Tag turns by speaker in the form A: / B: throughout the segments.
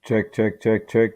A: Check, check, check, check.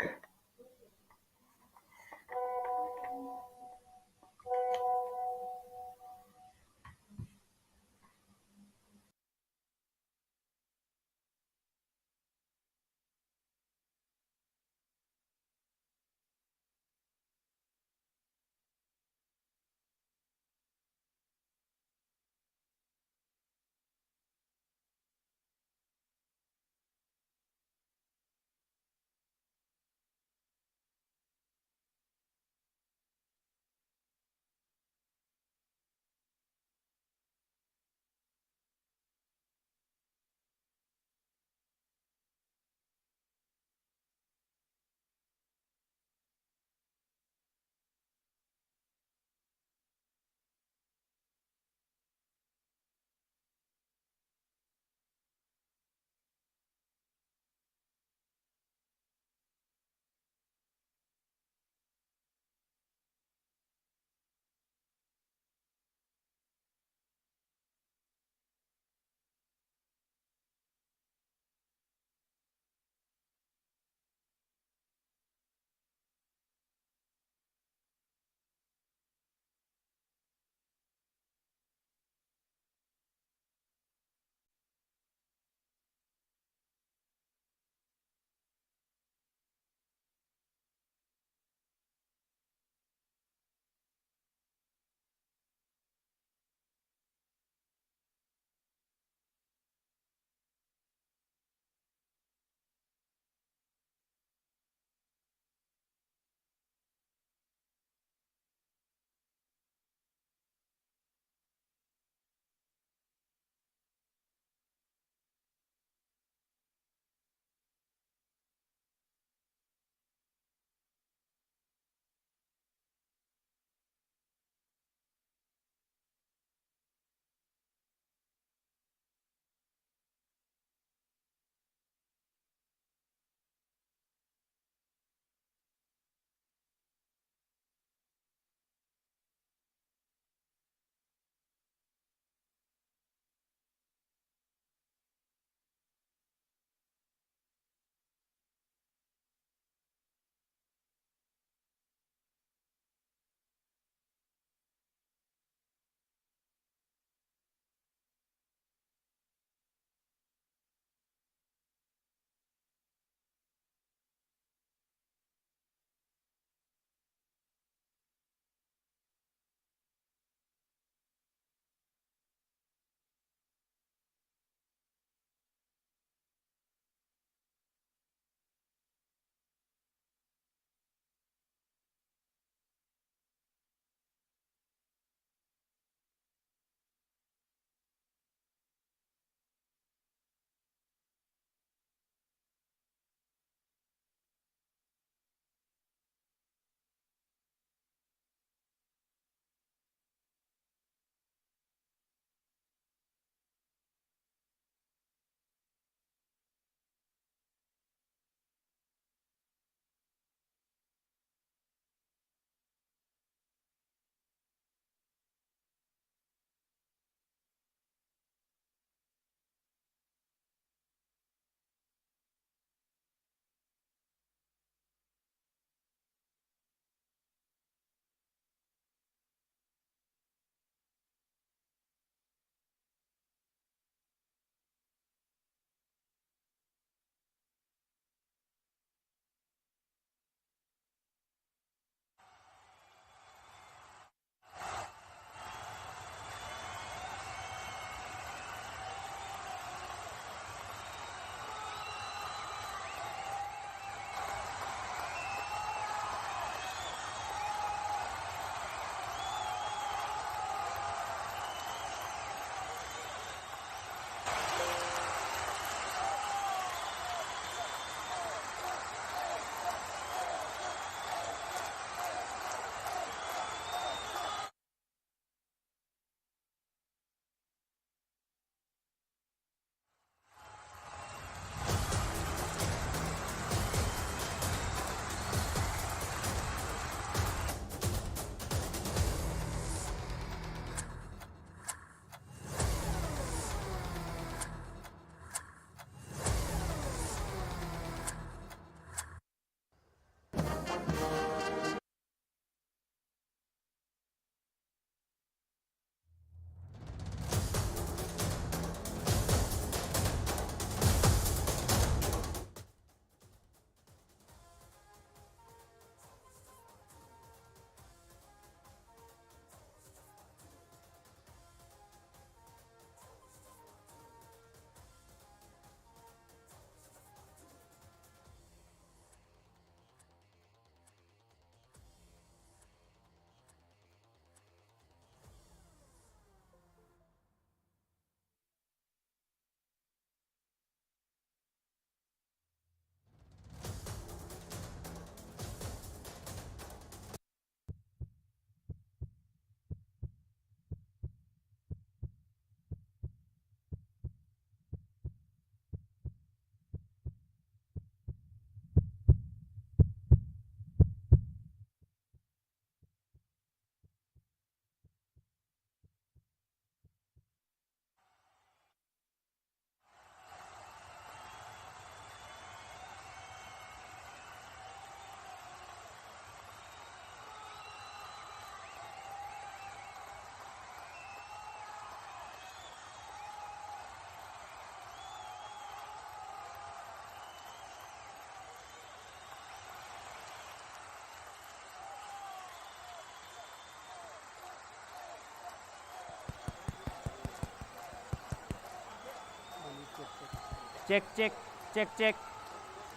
A: Check, check, check, check,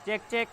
A: check, check.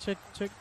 B: Check, check.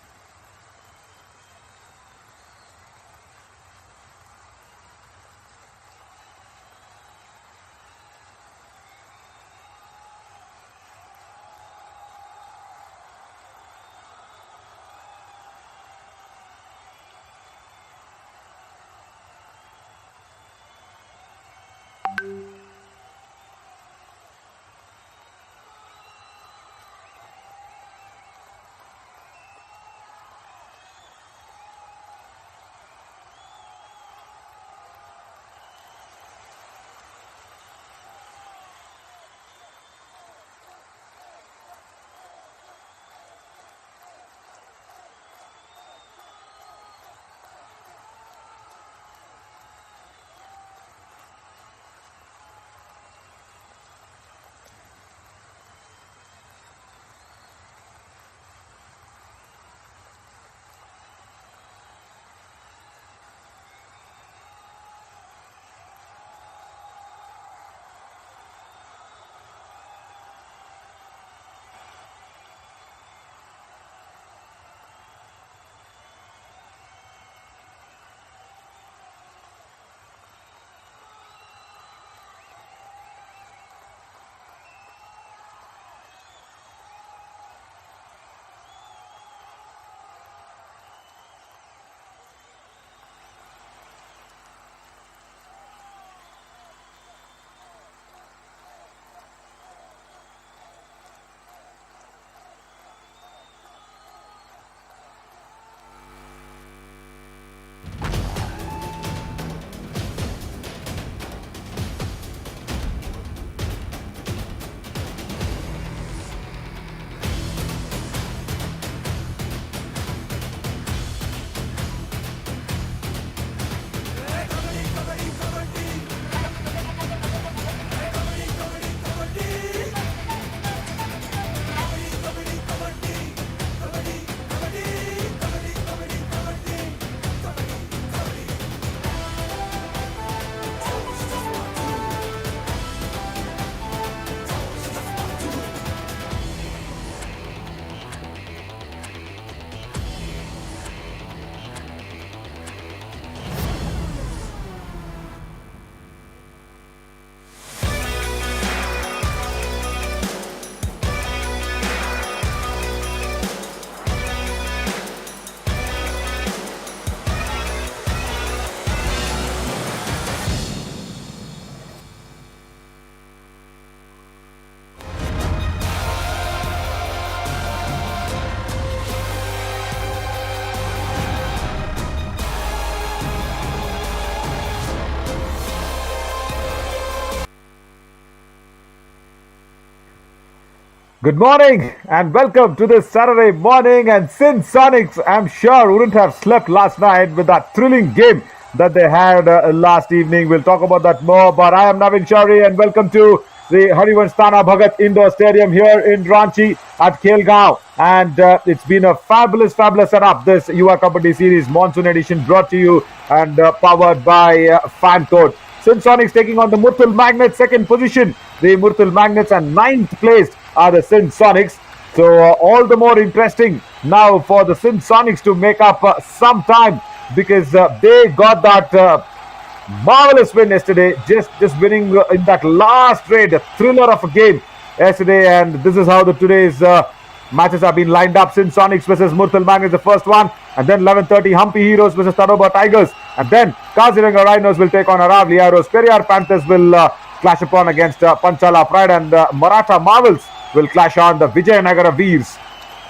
B: Good morning and welcome to this Saturday morning. And Sindh Sonics, I'm sure, wouldn't have slept last night with that thrilling game that they had last evening. We'll talk about that more. But I am Navin Shari and welcome to the Harivansh Bhagat Indoor Stadium here in Ranchi at Khelgaon. And it's been a fabulous setup. This Yuva Kabaddi Series Monsoon edition brought to you and powered by Fan Code. Sindh Sonics taking on the Murthal Magnets, second position. The Murthal Magnets and ninth placed are the Sindh Sonics. So all the more interesting now for the Sindh Sonics to make up some time because they got that marvelous win yesterday, just winning in that last raid, a thriller of a game yesterday. And this is how the today's matches have been lined up. Sindh Sonics versus Murthal Magnets, the first one, and then 11:30 Humpy Heroes versus Tadoba Tigers, and then Kaziranga Rhinos will take on Aravali Arrows. Periyar Panthers will clash upon against Panchala Pride, and Maratha Marvels will clash on the Vijayanagara Veers.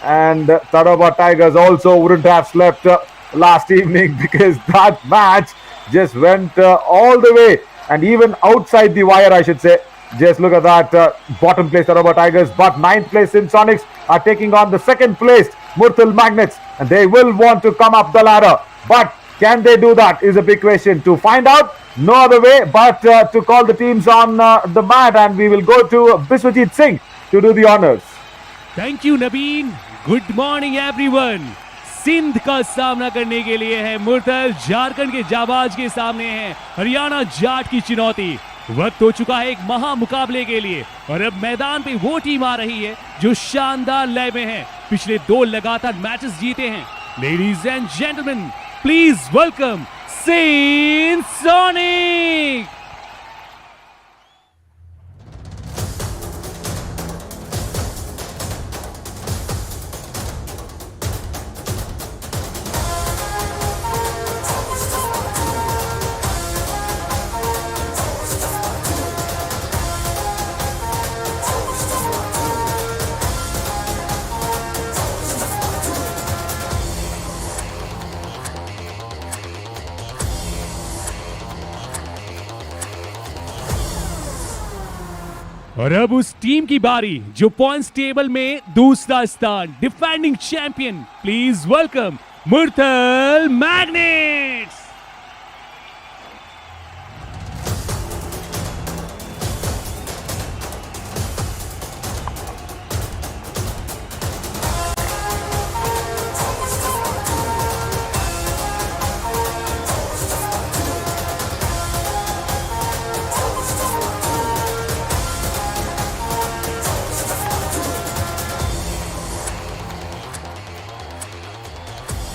B: And Tadoba Tigers also wouldn't have slept last evening because that match just went all the way and even outside the wire, I should say. Just look at that, bottom place Tadoba Tigers, but ninth place Sindh Sonics are taking on the second placed Murthal Magnets, and they will want to come up the ladder. But can they do that is a big question. To find out, no other way but to call the teams on the mat, and we will go to Biswajit Singh to do the honors.
C: Thank you, Nabeen. Good morning, everyone. Sindh का सामना करने के लिए है मुरथल, झारखंड के जाबाज के सामने है हरियाणा जाट की चुनौती। वक्त हो चुका है एक महा मुकाबले के लिए और अब मैदान पे वो टीम आ रही है जो शानदार लय में है, पिछले 2 लगातार मैचेस जीते हैं। Ladies and gentleman, please welcome Sindh Sonic. और अब उस टीम की बारी जो पॉइंट्स टेबल में दूसरा स्थान, defending champion, please welcome Murthal magnets.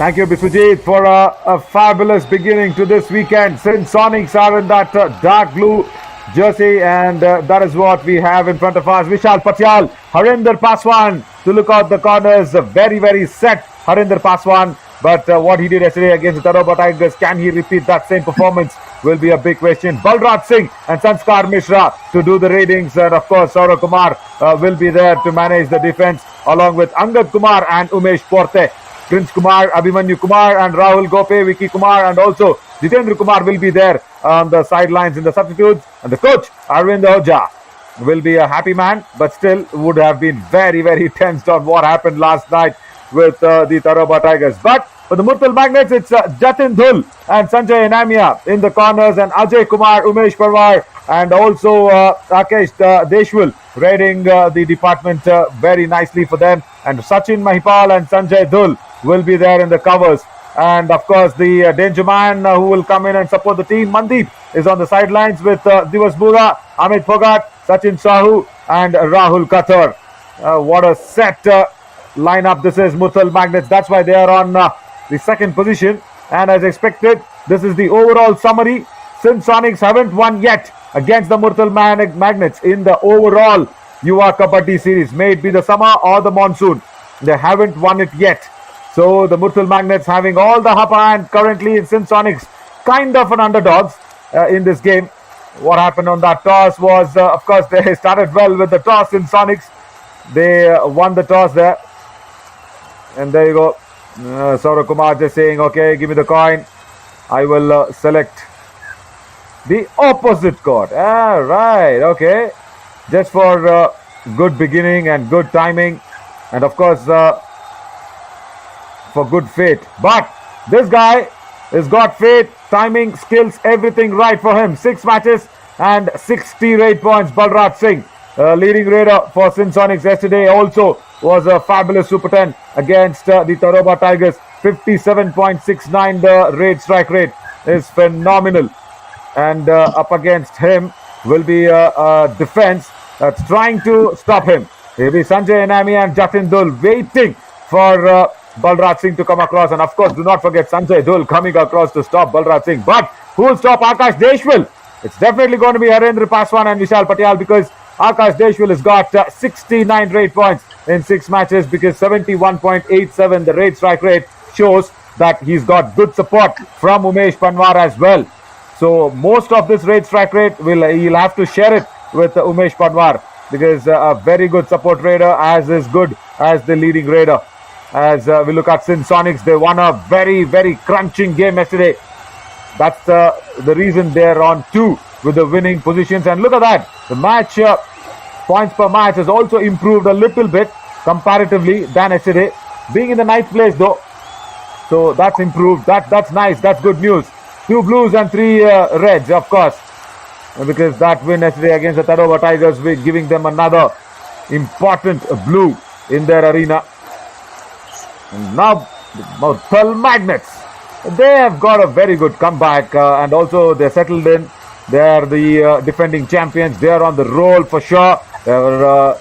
B: Thank you, Biswajit, for a fabulous beginning to this weekend. Sindh Sonics are in that dark blue jersey, and that is what we have in front of us. Vishal Patyal, Harinder Paswan to look out the corners. Very set, Harinder Paswan. But what he did yesterday against the Tadoba Tigers, can he repeat that same performance? Will be a big question. Balraj Singh and Sanskar Mishra to do the ratings, and of course Saurav Kumar will be there to manage the defense, along with Angad Kumar and Umesh Porte. Prince Kumar, Abhimanyu Kumar and Rahul Gope, Vicky Kumar, and also Jitendra Kumar will be there on the sidelines in the substitutes. And the coach, Arvind Ojha, will be a happy man, but still would have been very tensed on what happened last night with the Tadoba Tigers. But for the Murthal Magnets, it's Jatin Dhul and Sanjay Enamia in the corners, and Ajay Kumar, Umesh Parwar, and also Rakesh Deshwal raiding the department very nicely for them. And Sachin Mahipal and Sanjay Dhul will be there in the covers. And of course the danger man who will come in and support the team, Mandeep, is on the sidelines with Divas Bura, Amit Phogat, Sachin Sahu and Rahul Kathar. What a set lineup this is, Murthal Magnets. That's why they are on the second position. And as expected, this is the overall summary. Sindh Sonics haven't won yet against the Murthal Magnets in the overall Yuva Kabaddi Series. May it be the summer or the monsoon, they haven't won it yet. So the Murthal Magnets having all the upper hand currently in Sindh Sonics, kind of an underdogs in this game. What happened on that toss was, of course, they started well with the toss in Sonics. They won the toss there. And there you go. Saurav Kumar just saying, okay, give me the coin. I will select the opposite court. Right, okay. Just for good beginning and good timing, and of course for good fate. But this guy has got fate, timing, skills, everything right for him. 6 matches and 68 points. Balraj Singh, leading raider for Sindh Sonics yesterday, also was a fabulous Super 10 against the Taroba Tigers. 57.69 the raid strike rate is phenomenal. And up against him will be a defense that's trying to stop him. Maybe Sanjay Enami and Jatin Dul waiting for Balraj Singh to come across. And of course, do not forget Sanjay Dul coming across to stop Balraj Singh. But who will stop Akash Deshwal? It's definitely going to be Harendra Paswan and Vishal Patel, because Akash Deshwal has got 69 raid points in 6 matches, because 71.87 the raid strike rate shows that he's got good support from Umesh Panwar as well. So most of this raid strike rate he'll have to share it with Umesh Panwar, because a very good support raider, as is good as the leading raider. As we look at Sindh Sonics, they won a very, very crunching game yesterday. That's the reason they're on 2 with the winning positions. And look at that, the match points per match has also improved a little bit comparatively than yesterday, being in the 9th place though. So that's improved. That's nice. That's good news. 2 blues and 3 reds, of course, because that win yesterday against the Tadoba Tigers, we're giving them another important blue in their arena. And now Murthal Magnets, they have got a very good comeback, and also they're settled in. They are the defending champions. They are on the roll for sure. They're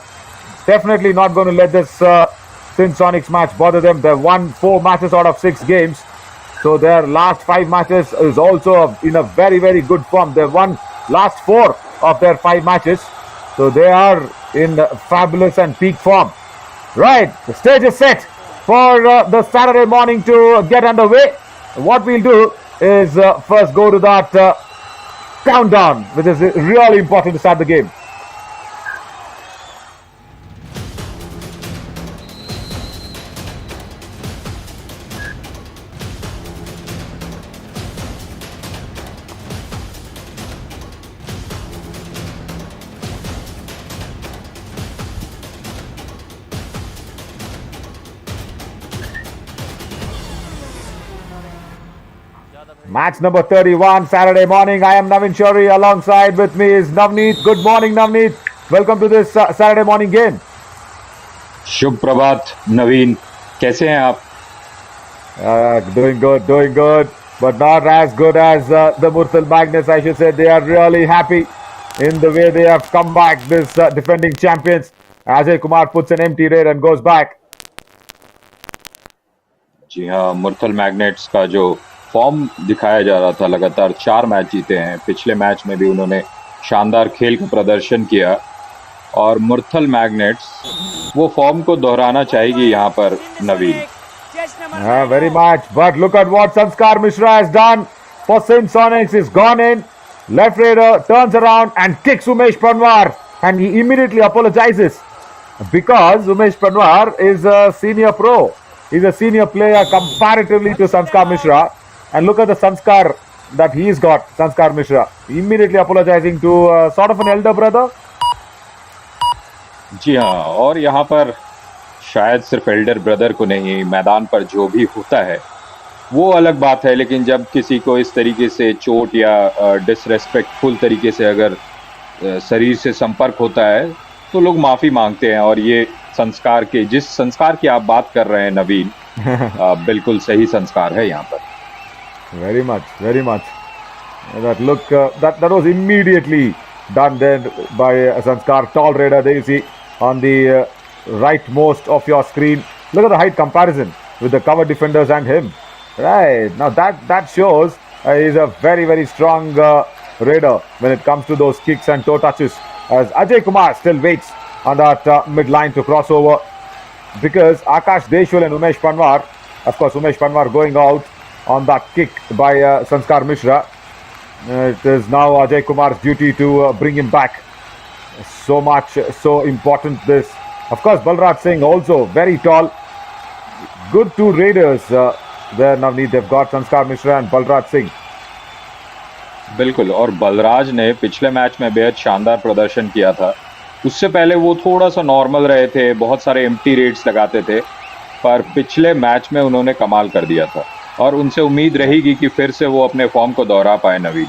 B: definitely not going to let this Sindh Sonics match bother them. They've won 4 matches out of 6 games. So their last 5 matches is also in a very, very good form. They've won last 4 of their 5 matches. So they are in fabulous and peak form. Right, the stage is set for the Saturday morning to get underway. What we'll do is first go to that countdown, which is really important to start the game. Match number 31, Saturday morning. I am Navin Shori. Alongside with me is Navneet. Good morning, Navneet. Welcome to this Saturday morning game.
D: शुभ प्रभात नवीन, कैसे हैं आप?
B: Doing good, but not as good as the Murthal Magnets, I should say. They are really happy in the way they have come back, this defending champions. Ajay Kumar puts an empty raid and goes back.
D: जी हाँ, Murthal magnets का जो form दिखाया जा रहा था, लगातार 4 match जीते हैं। पिछले मैच में भी उन्होंने शानदार खेल का प्रदर्शन किया और मुरथल मैग्नेट्स वो फॉर्म को दोहराना चाहेगी यहाँ पर नवीन।
B: Very much, but look at what Sanskar Mishra has done for Sindh Sonics. He's gone in, left raider, turns around and kicks Umesh Panwar, and he immediately apologizes because Umesh Panwar is a senior pro. He's a senior player comparatively to Sanskar Mishra. And look at the Sanskar that he's got, Sanskar Mishra. Immediately apologizing to sort of an elder brother.
D: जी हाँ, और यहाँ पर शायद सिर्फ Elder brother को नहीं, मैदान पर जो भी होता है वो अलग बात है, लेकिन जब किसी को इस तरीके से चोट या डिसरेस्पेक्टफुल तरीके से अगर शरीर से संपर्क होता है तो लोग माफ़ी मांगते हैं। और ये संस्कार के, जिस संस्कार की आप बात कर रहे हैं नवीन, बिल्कुल सही संस्कार है यहाँ पर।
B: Very much. That look, that was immediately done then by Sanskar, tall raider. There you see on the rightmost of your screen. Look at the height comparison with the cover defenders and him. Right, now that shows he's a very, very strong raider when it comes to those kicks and toe touches. As Ajay Kumar still waits on that mid-line to cross over, because Akash Deshwal and Umesh Panwar, of course Umesh Panwar going out on that kick by Sanskar Mishra. It is now Ajay Kumar's duty to bring him back. So important this. Of course, Balraj Singh also very tall. Good 2 raiders there, Navneet. They've got Sanskar Mishra and Balraj Singh.
D: बिल्कुल, और बलराज ने पिछले match में बेहद शानदार प्रदर्शन किया था उससे पहले वो थोड़ा सा नॉर्मल रहे थे, बहुत सारे एम्प्टी रेड्स लगाते थे, पर पिछले मैच में उन्होंने कमाल कर दिया था और उनसे उम्मीद रहेगी कि फिर से वो अपने फॉर्म को दोहरा पाए नवीन।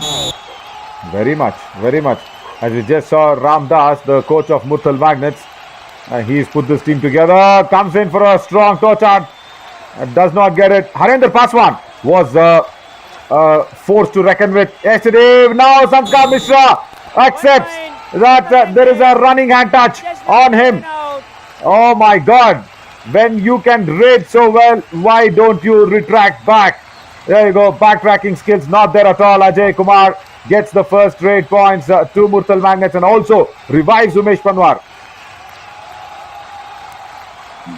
B: Very much, very much. As we just saw, Ram Das, the coach of Murthal Magnets, he's put this team together, comes in for a strong toe chart, does not get it. Harinder Paswan was forced to reckon with yesterday. Now Sanskar Mishra accepts that there is a running hand touch on him. Oh my God. When you can raid so well, why don't you retract back? There you go. Backtracking skills not there at all. Ajay Kumar gets the first raid points to Murthal Magnets and also revives Umesh Panwar.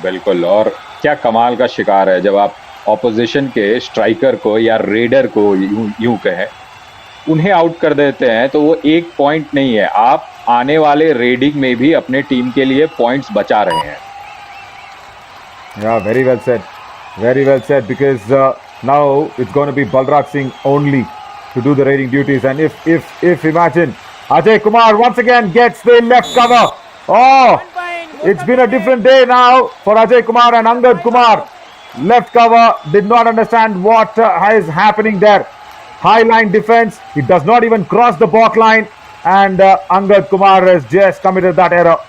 D: बिल्कुल, और क्या कमाल का शिकार है जब आप opposition के स्ट्राइकर को या रेडर को यूं कहें, उन्हें आउट कर देते हैं तो वो एक पॉइंट नहीं है, आप आने वाले रेडिंग में भी अपने टीम के लिए पॉइंट्स बचा रहे हैं।
B: Yeah, very well said. Very well said, because now it's going to be Balraj Singh only to do the raiding duties. And if imagine Ajay Kumar once again gets the left cover. Oh, it's been a different day now for Ajay Kumar and Angad Kumar. Left cover, did not understand what is happening there. High line defense, he does not even cross the back line, and Angad Kumar has just committed that error.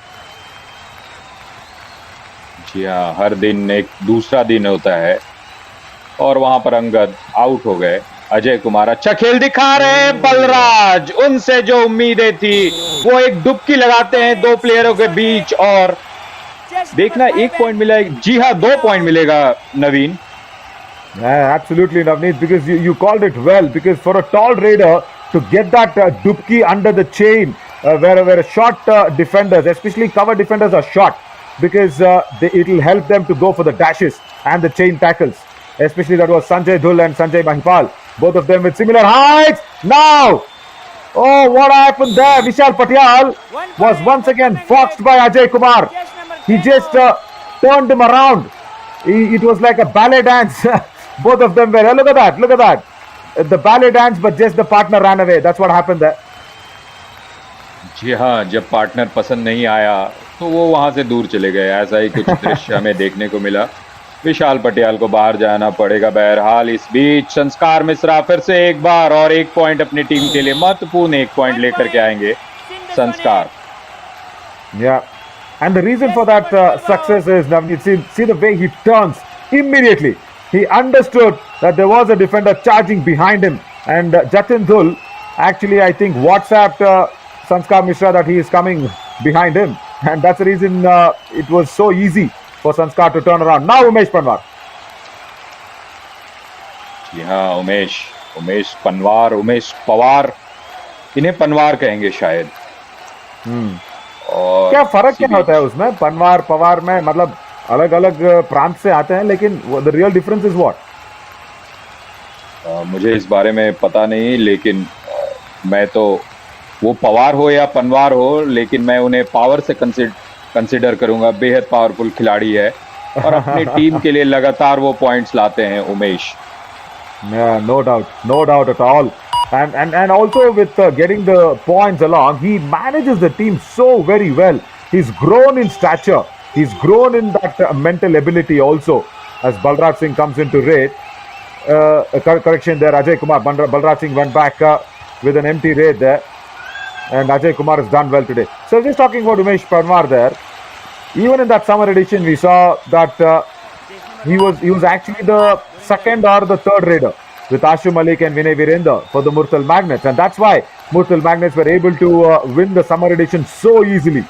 D: जी हाँ, हर दिन एक दूसरा दिन होता है और वहां पर अंगद आउट हो गए। अजय कुमार अच्छा खेल दिखा रहे हैं, बलराज उनसे जो उम्मीदें थी वो एक डुबकी लगाते हैं दो प्लेयरों के बीच और देखना एक पॉइंट मिला। जी हाँ, 2 पॉइंट मिलेगा नवीन।
B: Yeah, absolutely, Navneet, because you called it well, because for a tall raider to get that dupki under the chain, where short defenders, especially cover defenders, are short, because it will help them to go for the dashes and the chain tackles. Especially that was Sanjay Dhul and Sanjay Mahipal, both of them with similar heights. Now, oh, what happened there? Vishal Patial was once again foxed by Ajay Kumar. He just turned him around. It was like a ballet dance. Both of them were. Look at that. Look at that. The ballet dance, but just the partner ran away. That's what happened there.
D: जी हाँ, जब partner पसंद नहीं आया तो वो वहां से दूर चले गए। ऐसा ही कुछ दृश्य हमें देखने को मिला। विशाल पटियाल को बाहर जाना पड़ेगा। बहरहाल इस बीच संस्कार मिश्रा फिर से एक बार और 1 पॉइंट अपनी टीम के लिए महत्वपूर्ण 1 पॉइंट लेकर के आएंगे संस्कार।
B: Yeah, and the reason for that success is, Navneet, see the way he turns immediately. He understood that there was a defender charging behind him, and Jatin Dhul actually, I think, WhatsApped Sanskar Mishra that he is coming behind him, and that's the reason it was so easy for Sanskar to turn around. Now Umesh Panwar.
D: जी हाँ, उमेश पवार, इन्हें पनवार कहेंगे शायद। और
B: क्या फर्क क्या होता है उसमें, पनवार पवार में? मतलब अलग अलग प्रांत से आते हैं, लेकिन the real difference is what?
D: मुझे इस बारे में पता नहीं, लेकिन मैं तो वो पवार हो या पनवार हो, लेकिन मैं उन्हें पावर से कंसिडर करूंगा। बेहद पावरफुल खिलाड़ी है और अपनी टीम के लिए लगातार वो पॉइंट्स लाते हैं Umesh.
B: No doubt at all. And also with getting the points along, he manages the team so very well. He's grown in stature. He's grown in that mental ability also. As Balraj Singh comes into raid, correction there, Ajay Kumar. Balraj Singh went back with an empty raid there, and Ajay Kumar has done well today. So just talking about Umesh Panwar there, even in that summer edition, we saw that he was actually the second or the third raider with Ashu Malik and Vinay Virendra for the Murthal Magnets, and that's why Murthal Magnets were able to win the summer edition so easily.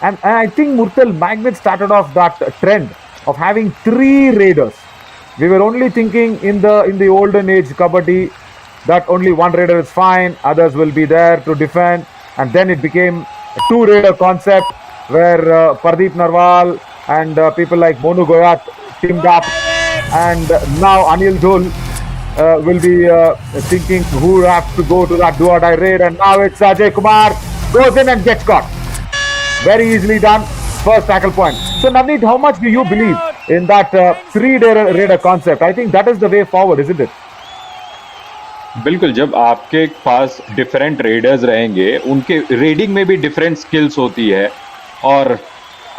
B: And I think Murthal Magnets started off that trend of having 3 raiders. We were only thinking in the olden age Kabaddi that only 1 raider is fine, others will be there to defend, and then it became a 2 raider concept where Pardeep Narwal and people like Monu Goyat teamed up, and now Anil Dhul will be thinking who has to go to that do or die raid, and now it's Ajay Kumar goes in and gets caught. Very easily done. First tackle point. So Navneet, how much do you believe in that 3 raider concept? I think that is the way forward, isn't it?
D: बिल्कुल, जब आपके पास different readers रहेंगे, उनके raiding में भी different skills होती है, और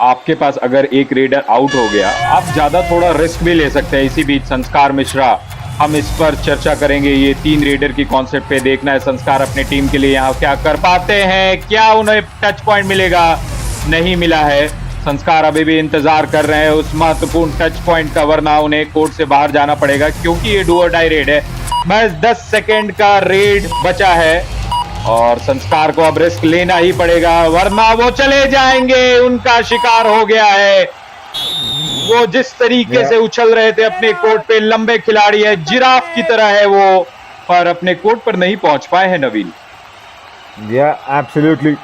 D: आपके पास अगर एक रेडर आउट हो गया, आप ज्यादा थोड़ा रिस्क भी ले सकते हैं। इसी बीच संस्कार मिश्रा, हम इस पर चर्चा करेंगे, ये 3 रेडर की कॉन्सेप्ट पे देखना है संस्कार अपने टीम के लिए यहाँ क्या कर पाते हैं, क्या उन्हें टच पॉइंट मिलेगा, नहीं मिला है। संस्कार अभी भी इंतजार कर रहे हैं उस महत्वपूर्ण टच पॉइंट का, वरना उन्हें कोर्ट से बाहर जाना पड़ेगा क्योंकि ये डू और डाई रेड है। बस 10 सेकेंड का रेड बचा है और संस्कार को अब रिस्क लेना ही पड़ेगा वरना वो चले जाएंगे, उनका शिकार हो गया है। वो जिस तरीके से उछल रहे थे अपने कोर्ट पे, लंबे खिलाड़ी है, जिराफ की तरह है वो, पर अपने कोर्ट पर नहीं पहुंच पाए हैं नवीन।
B: Yeah, absolutely.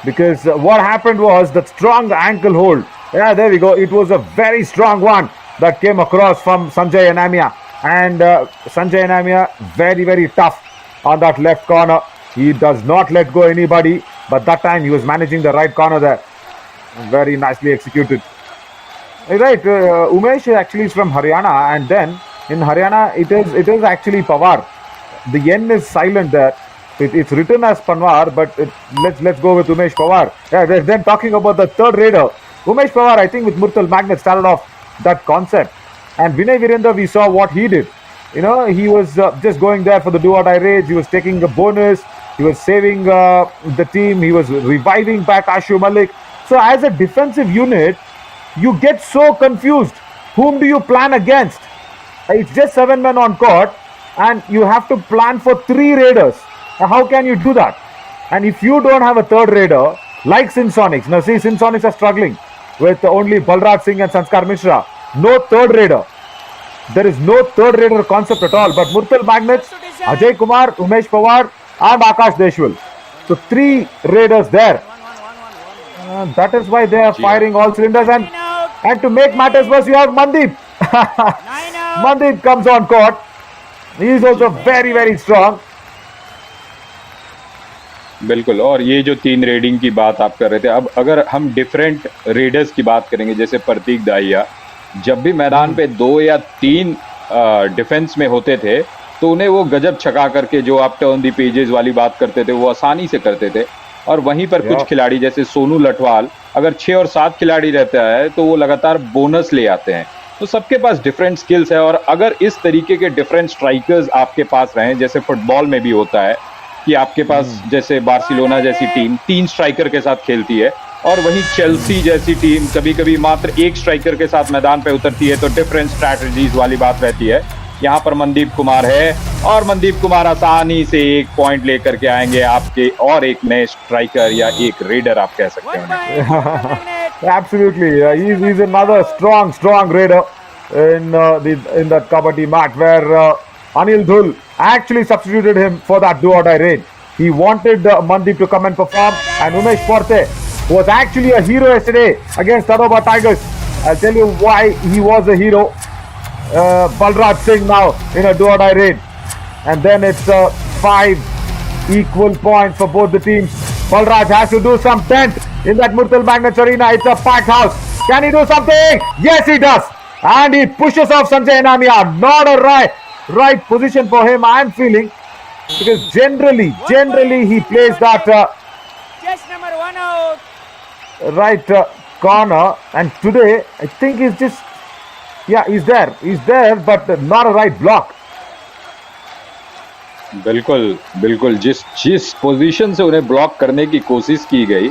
B: Because what happened was that strong ankle hold. Yeah, there we go. It was a very strong one that came across from Sanjay Anamia. And Sanjay Anamia, very, very tough on that left corner. He does not let go anybody. But that time he was managing the right corner there. Very nicely executed. Right, Umesh actually is from Haryana. And then in Haryana, it is actually Pawar. The N is silent there. It's written as Panwar, but let's go with Umesh Pawar. Yeah, then talking about the third raider, Umesh Pawar, I think with Murthal Magnet started off that concept, and Vinay Virendra, we saw what he did. You know, he was just going there for the do or die raids. He was taking the bonus. He was saving the team. He was reviving back Ashu Malik. So as a defensive unit, you get so confused. Whom do you plan against? It's just 7 men on court, and you have to plan for 3 raiders. Now, how can you do that? And if you don't have a third raider, like Sindh Sonics, now see, Sindh Sonics are struggling with only Balraj Singh and Sanskar Mishra. No third raider. There is no third raider concept at all. But Murthal Magnets, Ajay Kumar, Umesh Pawar, and Akash Deshwal. So 3 raiders there. That is why they are firing all cylinders. And to make matters worse, you have Mandeep. Mandeep comes on court. He is also very, very strong.
D: बिल्कुल, और ये जो 3 raiding की बात आप कर रहे थे, अब अगर हम डिफरेंट रेडर्स की बात करेंगे, जैसे प्रतीक दाहिया, जब भी मैदान पे 2 या 3 डिफेंस में होते थे तो उन्हें वो गजब छका करके, जो आप टर्न दी पेजेस वाली बात करते थे, वो आसानी से करते थे। और वहीं पर कुछ खिलाड़ी जैसे सोनू लठवाल, अगर 6 और 7 खिलाड़ी रहता है तो वो लगातार बोनस ले आते हैं। तो सबके पास डिफरेंट स्किल्स है, और अगर इस तरीके के डिफरेंट स्ट्राइकर्स आपके पास रहें, जैसे फुटबॉल में भी होता है कि आपके पास जैसे बार्सिलोना जैसी टीम 3 स्ट्राइकर के साथ खेलती है, और वहीं चेल्सी जैसी टीम कभी कभी मात्र 1 स्ट्राइकर के साथ मैदान पे उतरती है, तो डिफरेंट स्ट्रैटेजीज वाली बात रहती है। यहाँ पर मनदीप कुमार है, और मनदीप कुमार आसानी से 1 पॉइंट लेकर के आएंगे आपके, और एक नए स्ट्राइकर या एक रेडर आप कह सकते हैं।
B: Absolutely, he's another strong raider in that kabaddi match where Anil Dhul actually substituted him for that do or die raid. He wanted Mandeep to come and perform, and Umesh Porte was actually a hero yesterday against Tadoba Tigers. I'll tell you why he was a hero. Balraj Singh now in a do or die raid, and then it's 5 equal points for both the teams. Balraj has to do some dent in that Murthal Magnets arena. It's a packed house. Can he do something? Yes, he does, and he pushes off Sanjay Anamia. Not a right position for him, I'm feeling, because generally he plays that
A: Just number 1 out.
B: right corner, and today I think he's just, he's there, but not a right block.
D: बिल्कुल जिस position से उन्हें block करने की कोशिश की गई,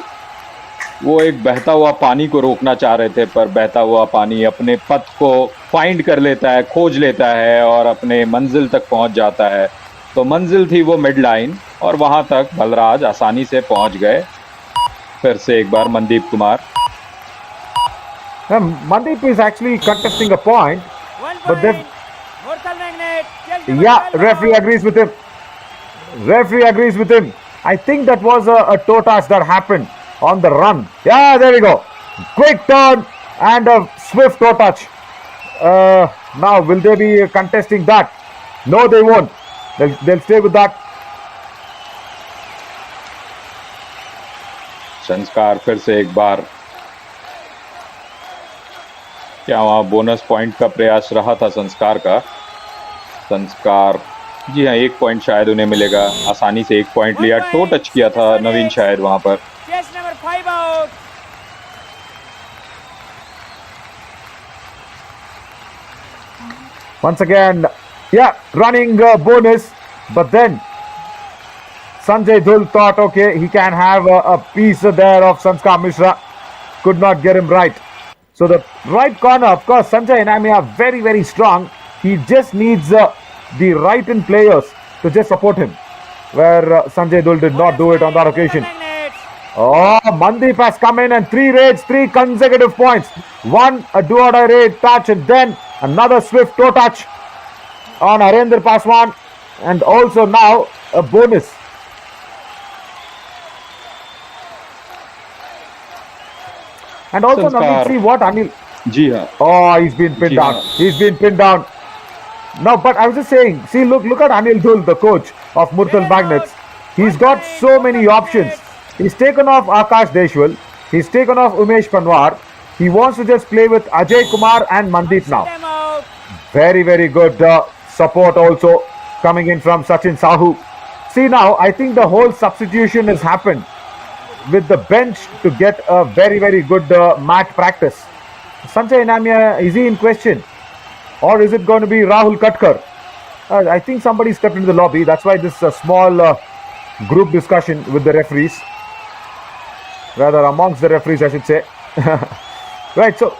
D: वो एक बहता हुआ पानी को रोकना चाह रहे थे, पर बहता हुआ पानी अपने पथ को फाइंड कर लेता है, खोज लेता है और अपने मंजिल तक पहुंच जाता है। तो मंजिल थी वो मिड लाइन, और वहां तक बलराज आसानी से पहुंच गए। फिर से एक बार Mandeep Kumar.
B: Mandeep is actually contesting a point, but then
A: Murthal Magnet.
B: referee agrees with him. I think that was a toe touch that happened on the run. Yeah, there we go. Quick turn and a swift toe touch. Now, will they be contesting that? No, they won't. They'll stay with that.
D: संस्कार फिर से एक बार, क्या वहाँ bonus point का प्रयास रहा था संस्कार का? संस्कार, जी हाँ, 1 पॉइंट शायद उन्हें मिलेगा। आसानी से 1 पॉइंट लिया, टो टच किया था नवीन शायद वहाँ पर।
A: Just number 5 out.
B: Once again, yeah, running bonus, but then Sanjay Dhul thought, okay, he can have a piece there of Sanskar Mishra. Could not get him right. So the right corner, of course, Sanjay Enami are very, very strong. He just needs the right-in players to just support him, where Sanjay Dhul did not do it on that occasion. Oh, Mandeep has come in and 3 raids, 3 consecutive points. One, a do-or-die raid touch, and then another swift toe touch on Harendra Paswan, and also now a bonus. And also now we see what Anil.
D: जी हाँ.
B: Oh, he's been pinned down. He's been pinned down. No, but I was just saying, see, look at Anil Dhul, the coach of Murthal Magnets. He's got so many options. He's taken off Akash Deshwal. He's taken off Umesh Panwar. He wants to just play with Ajay Kumar and Mandeep now. Very, very good support also coming in from Sachin Sahu. See now, I think the whole substitution has happened with the bench to get a very, very good match practice. Sanjay Enamia, is he in question? Or is it going to be Rahul Katkar? I think somebody stepped into the lobby. That's why this small group discussion with the referees. Rather, amongst the referees, I should say. Right, so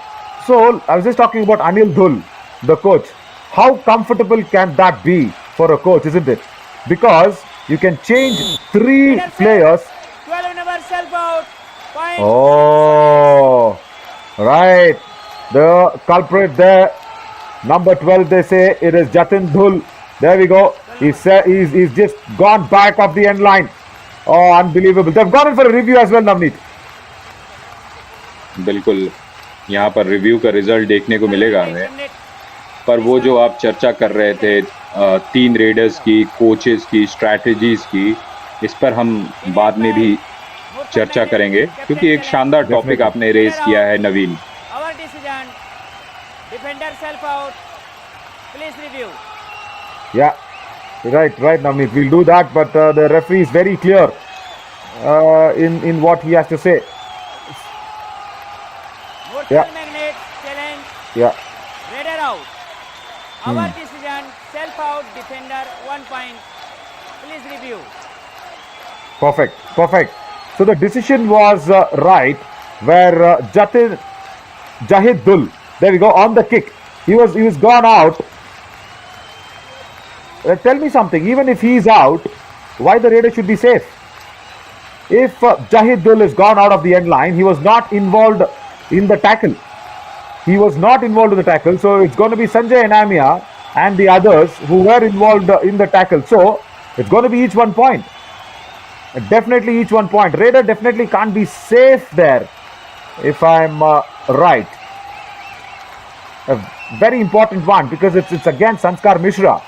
B: I was just talking about Anil Dhul, the coach. How comfortable can that be for a coach, isn't it? Because you can change 3 players.
A: 12 number self out. Point.
B: Oh, right. The culprit there, number 12, they say it is Jatin Dhul. There we go. He's just gone back off the end line. Oh, unbelievable. They've gone in for a review as well, Navneet.
D: बिल्कुल यहाँ पर review का result देखने को मिलेगा हमें. पर वो जो आप चर्चा कर रहे थे 3 रेडर्स की, कोचेस की, स्ट्रैटेजीज की, इस पर हम बाद में भी चर्चा करेंगे क्योंकि एक शानदार टॉपिक आपने रेज किया है नवीन.
A: Our decision. Defender self out. Please review.
B: Yeah, right, Navneet. We'll do that, but the referee is very clear in what he has to say.
A: Murthal Magnet challenge.
B: Yeah.
A: Raider out. Our decision. Self out. Defender 1 point. Please review.
B: Perfect. So the decision was right, where Jahid Dhul, there we go, on the kick. He was gone out. Tell me something. Even if he's out, why the raider should be safe? If Jahid Dhul is gone out of the end line, he was not involved in the tackle. So it's going to be Sanjay Enamia and the others who were involved in the tackle. So it's going to be each 1 point. Definitely each 1 point. Raider definitely can't be safe there, if I'm right. A very important one because it's against Sanskar Mishra.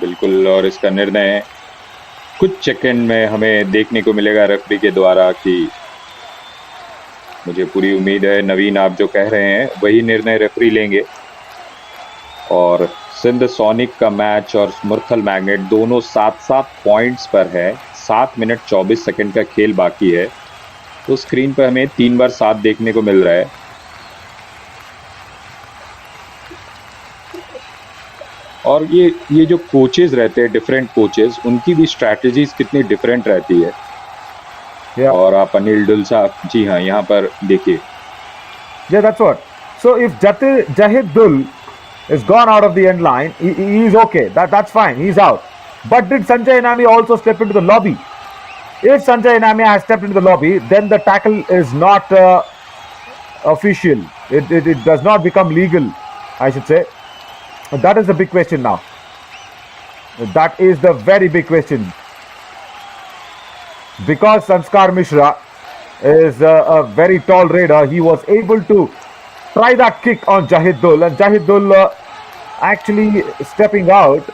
D: बिल्कुल. और इसका निर्णय कुछ second में हमें देखने को मिलेगा रेफरी के द्वारा कि मुझे पूरी उम्मीद है नवीन आप जो कह रहे हैं वही निर्णय रेफरी लेंगे. और सिंध सोनिक का मैच और मुरथल मैग्नेट दोनों 7-7 पॉइंट्स पर है. 7 मिनट 24 सेकंड का खेल बाकी है. तो स्क्रीन पर हमें 3 बार 7 देखने को मिल रहा है. और ये जो कोचेस रहते हैं, डिफरेंट कोचेस, उनकी भी स्ट्रैटेजीज कितनी डिफरेंट रहती है. और आप अनिल धुल साहब, जी हाँ, यहाँ पर देखिए.
B: Yeah, that's what. So if Jahid Dhul is gone out of the end line, he's okay. That's fine. He's out. But did Sanjay Enamia also step into the lobby? If Sanjay Enamia has stepped into the lobby, then the tackle is not official. It does not become legal, I should say. That is the big question now. That is the very big question. Because Sanskar Mishra is a very tall raider, he was able to try that kick on Jahid Dhul, and Jahid Dhul actually stepping out.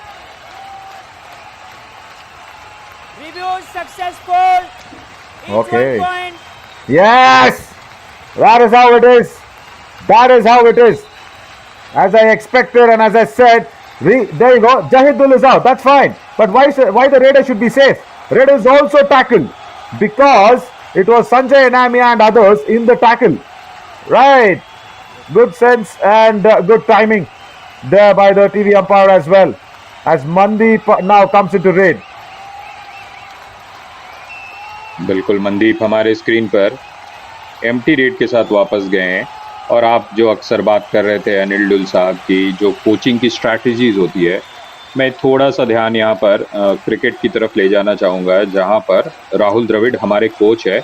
A: Review successful.
B: Okay.
A: 1 point.
B: Yes! That is how it is. That is how it is. As I expected and as I said, there you go. Jahid Dhul is out. That's fine. But why the raider should be safe? Raider is also tackled because it was Sanjay Enamia and others in the tackle. Right. good sense and good timing there by the TV umpire as well. As Mandeep now comes into raid.
D: बिल्कुल मनदीप हमारे screen पर empty rate के साथ वापस गए हैं। और आप जो अक्सर बात कर रहे थे अनिल डुल साहब की जो कोचिंग की स्ट्रैटेजीज होती है, मैं थोड़ा सा ध्यान यहाँ पर क्रिकेट की तरफ ले जाना चाहूँगा, जहाँ पर राहुल द्रविड़ हमारे कोच है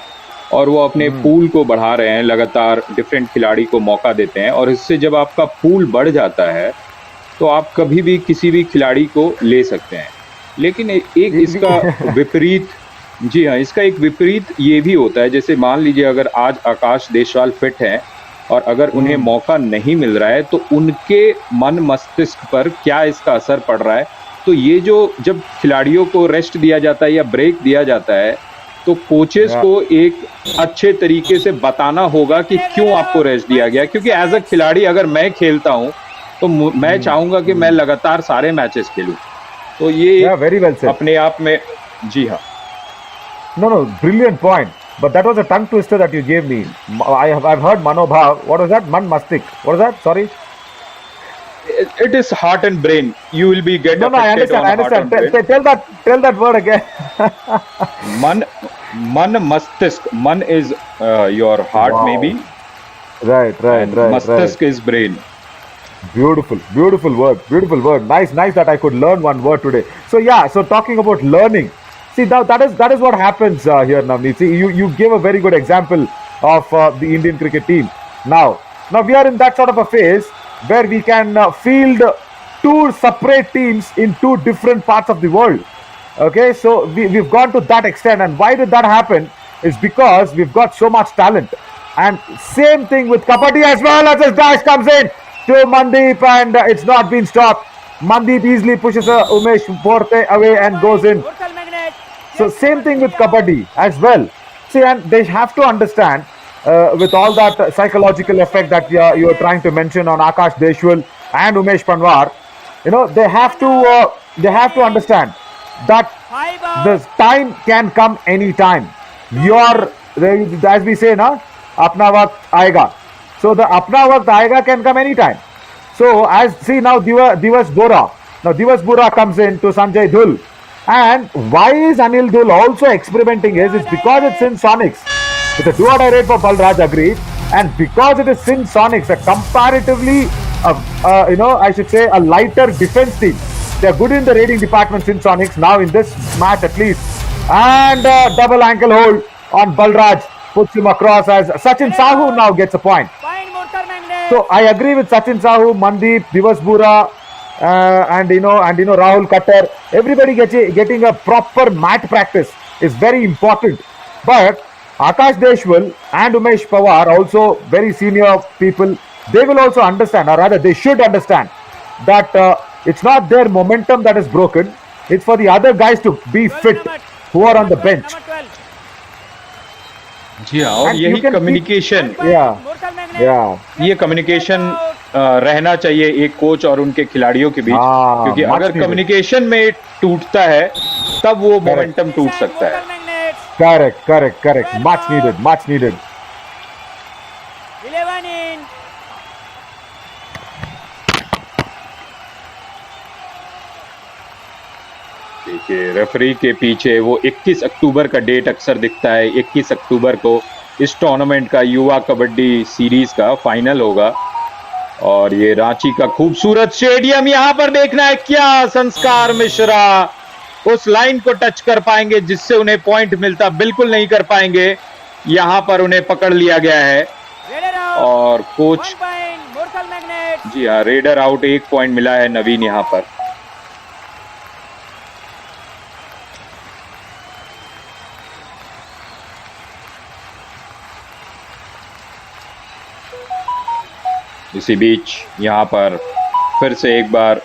D: और वो अपने पूल को बढ़ा रहे हैं, लगातार डिफरेंट खिलाड़ी को मौका देते हैं। और इससे जब आपका पूल बढ़ जाता है तो आप कभी भी किसी भी खिलाड़ी को ले सकते हैं। लेकिन एक इसका विपरीत, जी हाँ, इसका एक विपरीत ये भी होता है, जैसे मान लीजिए अगर आज आकाश देशवाल फिट हैं और अगर उन्हें मौका नहीं मिल रहा है तो उनके मन मस्तिष्क पर क्या इसका असर पड़ रहा है। तो ये जो जब खिलाड़ियों को रेस्ट दिया जाता है या ब्रेक दिया जाता है तो कोचेस को एक अच्छे तरीके से बताना होगा कि क्यों आपको रेस्ट दिया गया, क्योंकि एज अ खिलाड़ी अगर मैं खेलता हूँ तो मैं चाहूंगा कि मैं लगातार सारे मैचेस खेलूं। तो ये
B: वेरी वेल सेड
D: अपने आप में, जी हाँ।
B: No, brilliant point. But that was a tongue twister that you gave me. I've heard Manobhav. What was that? Man Mastik. What was that? Sorry.
D: It is heart and brain. You will be get
B: No, I
D: affected
B: understand.
D: on heart and brain.
B: Tell that word again.
D: Man mastisk. Man is your heart,
B: Wow.
D: maybe.
B: Right.
D: Mastisk is brain.
B: Beautiful word. Nice that I could learn one word today. So talking about learning. See, that is what happens here, Navneet. See, you gave a very good example of the Indian cricket team. Now we are in that sort of a phase where we can field two separate teams in two different parts of the world. Okay, so we've gone to that extent. And why did that happen? Is because we've got so much talent. And same thing with Kabaddi as well. As this dash comes in to Mandeep and it's not been stopped. Mandeep easily pushes Umesh Porte away and goes in. So same thing with Kabaddi as well. See, and they have to understand with all that psychological effect that you are trying to mention on Akash Deshwal and Umesh Panwar, they have to understand that the time can come anytime. As we say, na, apna waqt aayega. So the apna waqt aayega can come anytime. So as see now Divas Bora. Now Divas Bora comes in to Sanjay Dhul. And why is Anil Dhul also experimenting is because it's in Sonics. It's a do-or-die rate for Balraj, agreed. And because it is in Sonics, a comparatively, I should say, a lighter defense team. They're good in the raiding department in Sonics now in this match at least. And double ankle hold on Balraj puts him across as Sachin Sahu now gets a point. So I agree with Sachin Sahu, Mandeep, Divas Bura, and Rahul Cutter. Everybody getting a proper mat practice is very important. But Akash Deshwal and Umesh Pawar, also very senior people, they will also understand, or rather they should understand that it's not their momentum that is broken. It's for the other guys to be fit who are on the bench.
D: जी हाँ, और यही communication, ये communication रहना चाहिए एक coach और उनके खिलाड़ियों के बीच, क्योंकि अगर कम्युनिकेशन में टूटता है तब वो मोमेंटम टूट सकता है।
B: Correct. Much needed.
A: 11 in.
D: देखिए रेफरी के पीछे वो 21 अक्टूबर का डेट अक्सर दिखता है। 21 अक्टूबर को इस टूर्नामेंट का युवा कबड्डी सीरीज का फाइनल होगा और ये रांची का खूबसूरत स्टेडियम। यहां पर देखना है क्या संस्कार मिश्रा उस लाइन को टच कर पाएंगे जिससे उन्हें पॉइंट मिलता, बिल्कुल नहीं कर पाएंगे। यहां पर उन्हें पकड़ लिया गया है और कोच, जी हाँ, रेडर आउट, 1 पॉइंट मिला है नवीन यहां पर। इसी बीच यहां पर फिर से एक बार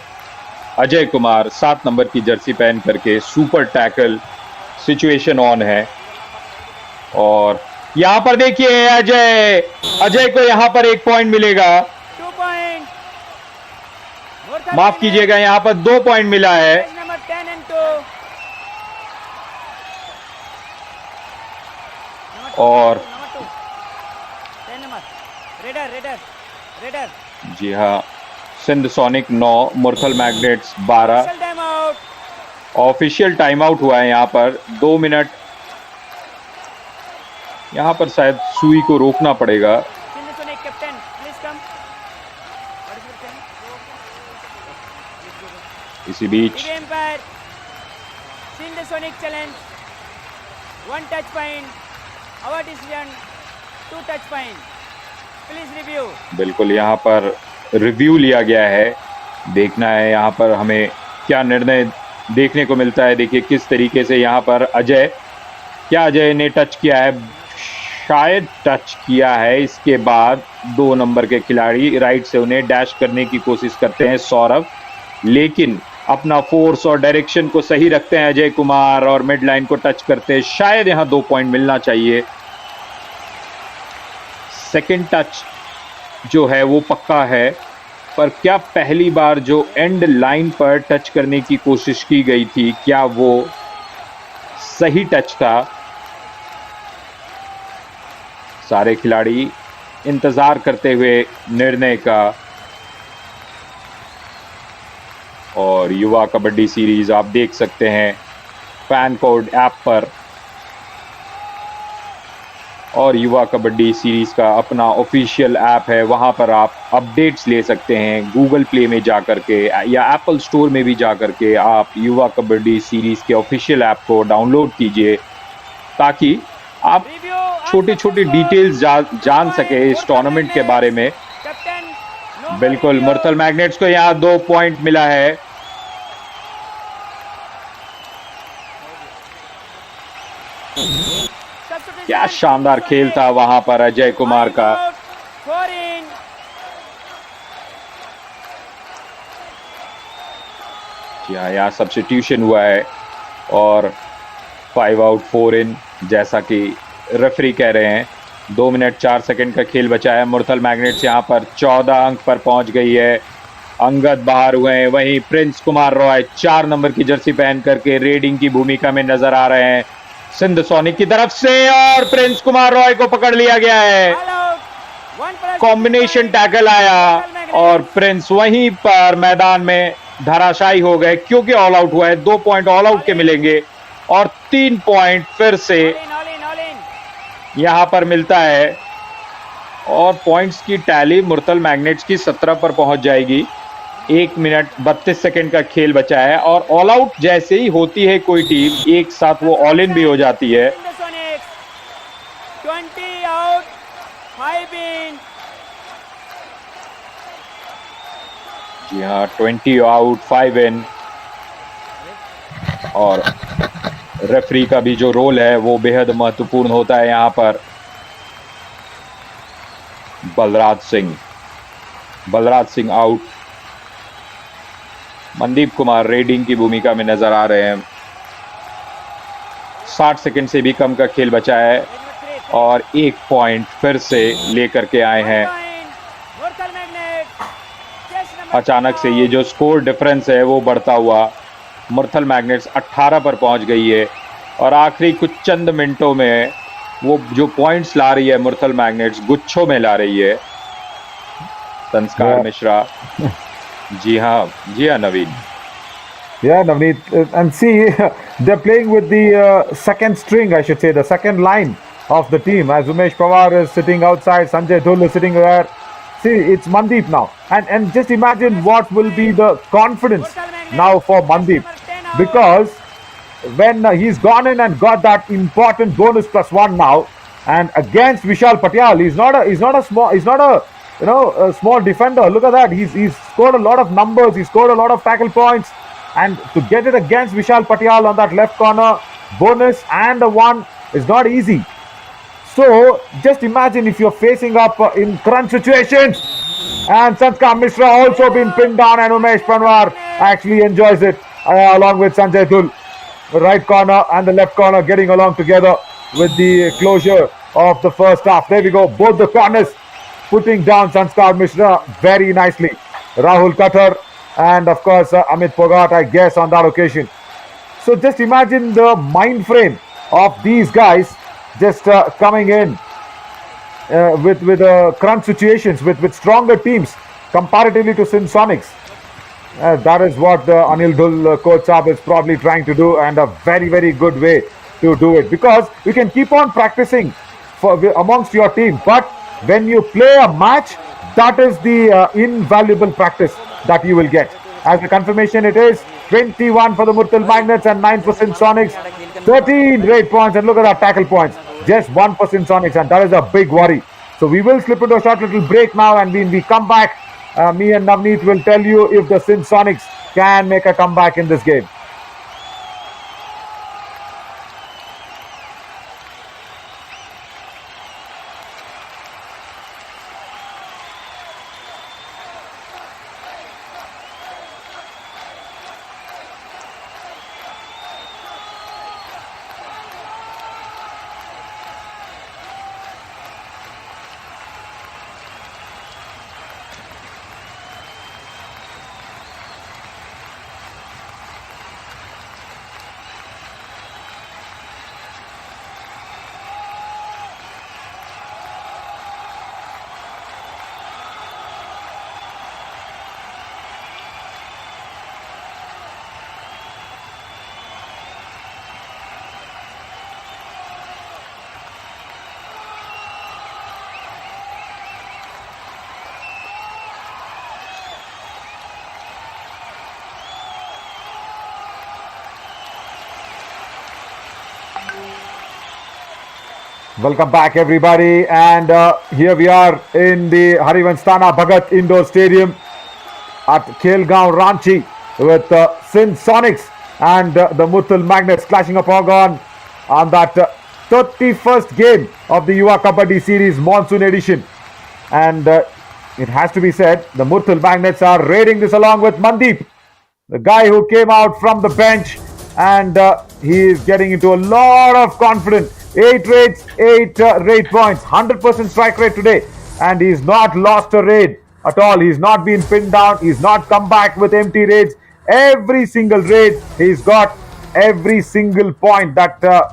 D: अजय कुमार 7 नंबर की जर्सी पहन करके सुपर टैकल, सिचुएशन ऑन है और यहां पर देखिए अजय को यहां पर 1 पॉइंट मिलेगा।
A: 2 पॉइंट,
D: माफ कीजिएगा, यहां पर 2 पॉइंट मिला है।
A: नंबर 10 and 2
D: और
A: 10 नंबर रेडर Redder.
D: जी हाँ, Sindh Sonic 9, Murthal Magnets 12।
A: Official timeout.
D: Official time out हुआ है यहाँ पर 2 मिनट। यहाँ पर शायद सुई को रोकना पड़ेगा।
A: Sindh Sonic captain, please come. What is your time?
D: इसी बीच
A: Big empire. Sindh Sonic challenge. 1 touch point. Our decision. 2 touch point. Please review.
D: बिल्कुल यहाँ पर रिव्यू लिया गया है। देखना है यहाँ पर हमें क्या निर्णय देखने को मिलता है। देखिए किस तरीके से यहाँ पर अजय ने टच किया है, शायद टच किया है। इसके बाद 2 नंबर के खिलाड़ी राइट से उन्हें डैश करने की कोशिश करते हैं सौरभ, लेकिन अपना फोर्स और डायरेक्शन को सही रखते हैं अजय कुमार और मिड लाइन को टच करते हैं। शायद यहाँ 2 पॉइंट मिलना चाहिए। सेकंड टच जो है वो पक्का है, पर क्या पहली बार जो एंड लाइन पर टच करने की कोशिश की गई थी, क्या वो सही टच था? सारे खिलाड़ी इंतजार करते हुए निर्णय का। और युवा कबड्डी सीरीज आप देख सकते हैं फैन कोड ऐप पर, और युवा कबड्डी सीरीज का अपना ऑफिशियल ऐप है, वहां पर आप अपडेट्स ले सकते हैं। गूगल प्ले में जा करके या एप्पल स्टोर में भी जा करके आप युवा कबड्डी सीरीज के ऑफिशियल ऐप को डाउनलोड कीजिए, ताकि आप छोटी छोटी डिटेल्स जान सके इस टूर्नामेंट के बारे में।
A: Captain.
D: बिल्कुल, मुरथल मैग्नेट्स को यहाँ 2 पॉइंट मिला है। क्या शानदार खेल था वहां पर अजय कुमार का।
A: 4 in.
D: जी हाँ, यहाँ सब्स्टिट्यूशन हुआ है और 5 आउट 4 इन, जैसा कि रेफरी कह रहे हैं। 2 मिनट 4 सेकंड का खेल बचा है। मुरथल मैग्नेट्स यहाँ पर 14 अंक पर पहुंच गई है। अंगद बाहर हुए हैं, वहीं प्रिंस कुमार रॉय 4 नंबर की जर्सी पहन करके रेडिंग की भूमिका में नजर आ रहे हैं सिंध सोनिक की तरफ से, और प्रिंस कुमार रॉय को पकड़ लिया गया है।
A: All out. 1
D: कॉम्बिनेशन टैकल आया और प्रिंस वहीं पर मैदान में धराशायी हो गए, क्योंकि ऑल आउट हुआ है। 2 पॉइंट ऑल आउट के मिलेंगे और 3 पॉइंट फिर से
A: All in.
D: यहां पर मिलता है, और पॉइंट्स की टैली मुरथल मैग्नेट्स की 17 पर पहुंच जाएगी। 1 मिनट 32 सेकंड का खेल बचा है, और ऑल आउट जैसे ही होती है कोई टीम, एक साथ वो ऑल इन भी हो जाती है।
A: Sindh Sonics. 20 out. 5 in.
D: जी हाँ, 20 आउट 5 इन, और रेफरी का भी जो रोल है वो बेहद महत्वपूर्ण होता है यहाँ पर। बलराज सिंह आउट। मनदीप कुमार रेडिंग की भूमिका में नजर आ रहे हैं। 60 सेकंड से भी कम का खेल बचा है, और 1 पॉइंट फिर से लेकर के आए हैं।
A: Murthal Magnet. Chest number
D: अचानक से ये जो स्कोर डिफरेंस है वो बढ़ता हुआ मुरथल मैग्नेट्स 18 पर पहुंच गई है, और आखिरी कुछ चंद मिनटों में वो जो पॉइंट्स ला रही है मुरथल मैग्नेट्स, गुच्छों में ला रही है। संस्कार मिश्रा। जी हाँ नवीन।
B: Yeah, Navneet, and see, they're playing with the second string, I should say, the second line of the team. As Umesh Pawar is sitting outside, Sanjay Dhul is sitting there. See, it's Mandeep now, and just imagine what will be the confidence now for Mandeep, because when he's gone in and got that important bonus +1 now, and against Vishal Patel, he's not a small defender. Look at that, he's scored a lot of numbers, he scored a lot of tackle points. And to get it against Vishal Patel on that left corner, bonus and a 1 is not easy. So just imagine if you're facing up in crunch situations. And Sanskar Mishra also been pinned down, and Umesh Panwar actually enjoys it along with Sanjay Dhul. The right corner and the left corner getting along together with the closure of the first half. There we go, both the corners putting down Sanskar Mishra very nicely. Rahul Kathar and of course Amit Pogat, I guess, on that occasion. So just imagine the mind frame of these guys just coming in with crunch situations with stronger teams comparatively to Sindh Sonics. That is what the Anil Dhul coach Saab is probably trying to do, and a very good way to do it, because you can keep on practicing amongst your team, but when you play a match, that is the invaluable practice that you will get. As a confirmation, it is 21 for the Murthal Magnets and 9% Sonics, 13 rate points, and look at that tackle points, just 1% Sonics, and that is a big worry. So we will slip into a short little break now, and when we come back, me and Navneet will tell you if the Sindh Sonics can make a comeback in this game. Welcome back, everybody, and here we are in the Harivanstana Bhagat Indoor Stadium at Khelgaon, Ranchi, with Sindh Sonics and the Murthal Magnets clashing up on that 31st game of the Yuva Kabaddi Series Monsoon Edition. And it has to be said, the Murthal Magnets are raiding this along with Mandeep, the guy who came out from the bench, and he is getting into a lot of confidence. 8 raids, 8 raid points, 100% strike rate today, and he's not lost a raid at all. He's not been pinned down. He's not come back with empty raids. Every single raid, he's got every single point that the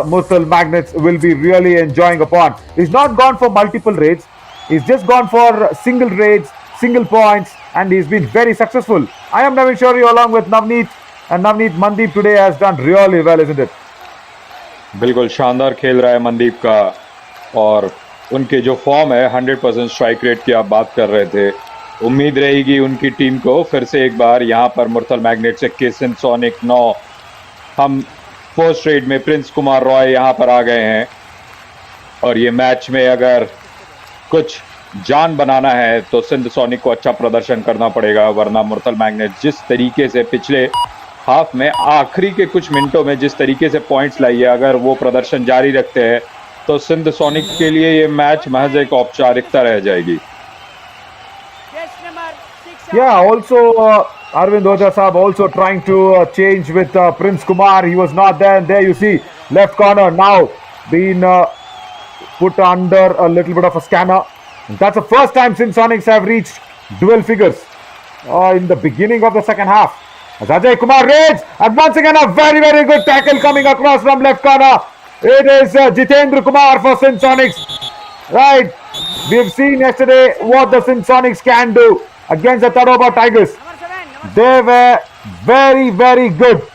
B: Murthal Magnets will be really enjoying upon. He's not gone for multiple raids. He's just gone for single raids, single points, and he's been very successful. I am Navin Shori along with Navneet, and Navneet, Mandeep today has done really well, isn't it?
D: बिल्कुल शानदार खेल रहा है मनदीप का, और उनके जो form है 100% स्ट्राइक रेट की आप बात कर रहे थे, उम्मीद रहेगी उनकी टीम को फिर से एक बार यहाँ पर मुरथल मैग्नेट्स 21, सिंध सोनिक 9। हम फर्स्ट रेड में प्रिंस कुमार रॉय यहाँ पर आ गए हैं, और ये मैच में अगर कुछ जान बनाना है तो सिंध सोनिक को अच्छा प्रदर्शन करना पड़ेगा, वरना मुरथल मैग्नेट्स जिस तरीके से पिछले हाफ में आखिरी के कुछ मिनटों में जिस तरीके से पॉइंट्स लाई है, अगर वो प्रदर्शन जारी रखते हैं तो सिंध सोनिक के लिए ये मैच महज एक औपचारिकता रह जाएगी।
B: Yeah, also Arvind Oja Saab also trying to change with Prince Kumar. He was not there, and there you see left corner now being put under a little bit of a scanner. That's the first time Sindh Sonics have reached dual figures in the beginning of the second half. As Ajay Kumar raids, and once again a very good tackle coming across from left corner. It is Jitendra Kumar for Sindh Sonics. Right, we have seen yesterday what the Sindh Sonics can do against the Tadoba Tigers. They were very good.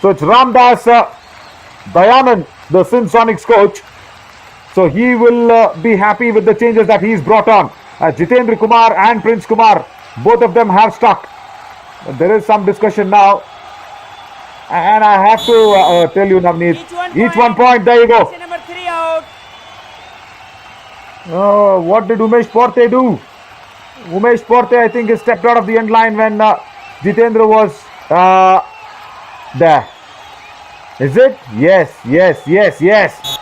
B: So it's Ramdas Dayanand, the Sindh Sonics coach. So he will be happy with the changes that he's brought on. Jitendra Kumar and Prince Kumar, both of them have stuck. There is some discussion now, and I have to tell you, Navneet, each one point. There you go.
A: Number 3 out.
B: What did Umesh Porte do? Umesh Porte, I think, is stepped out of the end line when Jitendra was there. Is it? Yes.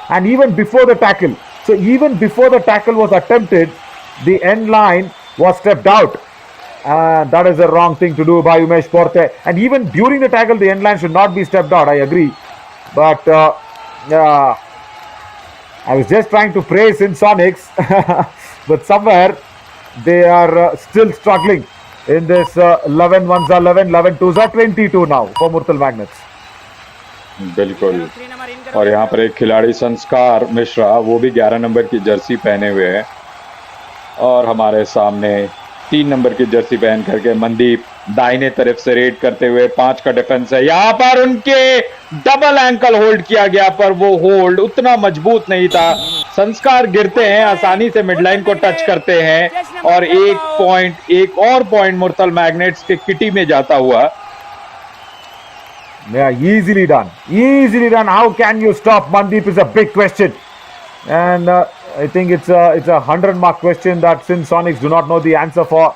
B: And even before the tackle. So even before the tackle was attempted, the end line was stepped out. That is a wrong thing to do by Umesh Porte. And even during the tackle, the end line should not be stepped out. I agree. But I was just trying to praise Sindh Sonics. But somewhere they are still struggling in this 11 1s are 11, 11 2s are 22 now for Murthal Magnets.
D: बिल्कुल।
A: 3 number in करो।
D: और यहाँ पर एक खिलाड़ी संस्कार मिश्रा, वो भी 11 नंबर की जर्सी पहने हुए हैं। और हमारे सामने 3 नंबर की जर्सी पहन करके मनदीप दाहिने तरफ से रेड करते हुए 5 का डिफेंस है। यहाँ पर उनके डबल एंकल होल्ड किया गया, पर वो होल्ड उतना मजबूत नहीं था। संस्कार गिरते हैं, आसानी से मिडलाइन को टच करते हैं और एक और पॉइंट मुरथल मैग्नेट्स के किटी में जाता हुआ।
B: Yeah, easily done. Easily done. How can you stop Mandeep is a big question. And I think it's a 100-mark question that Sindh Sonics do not know the answer for,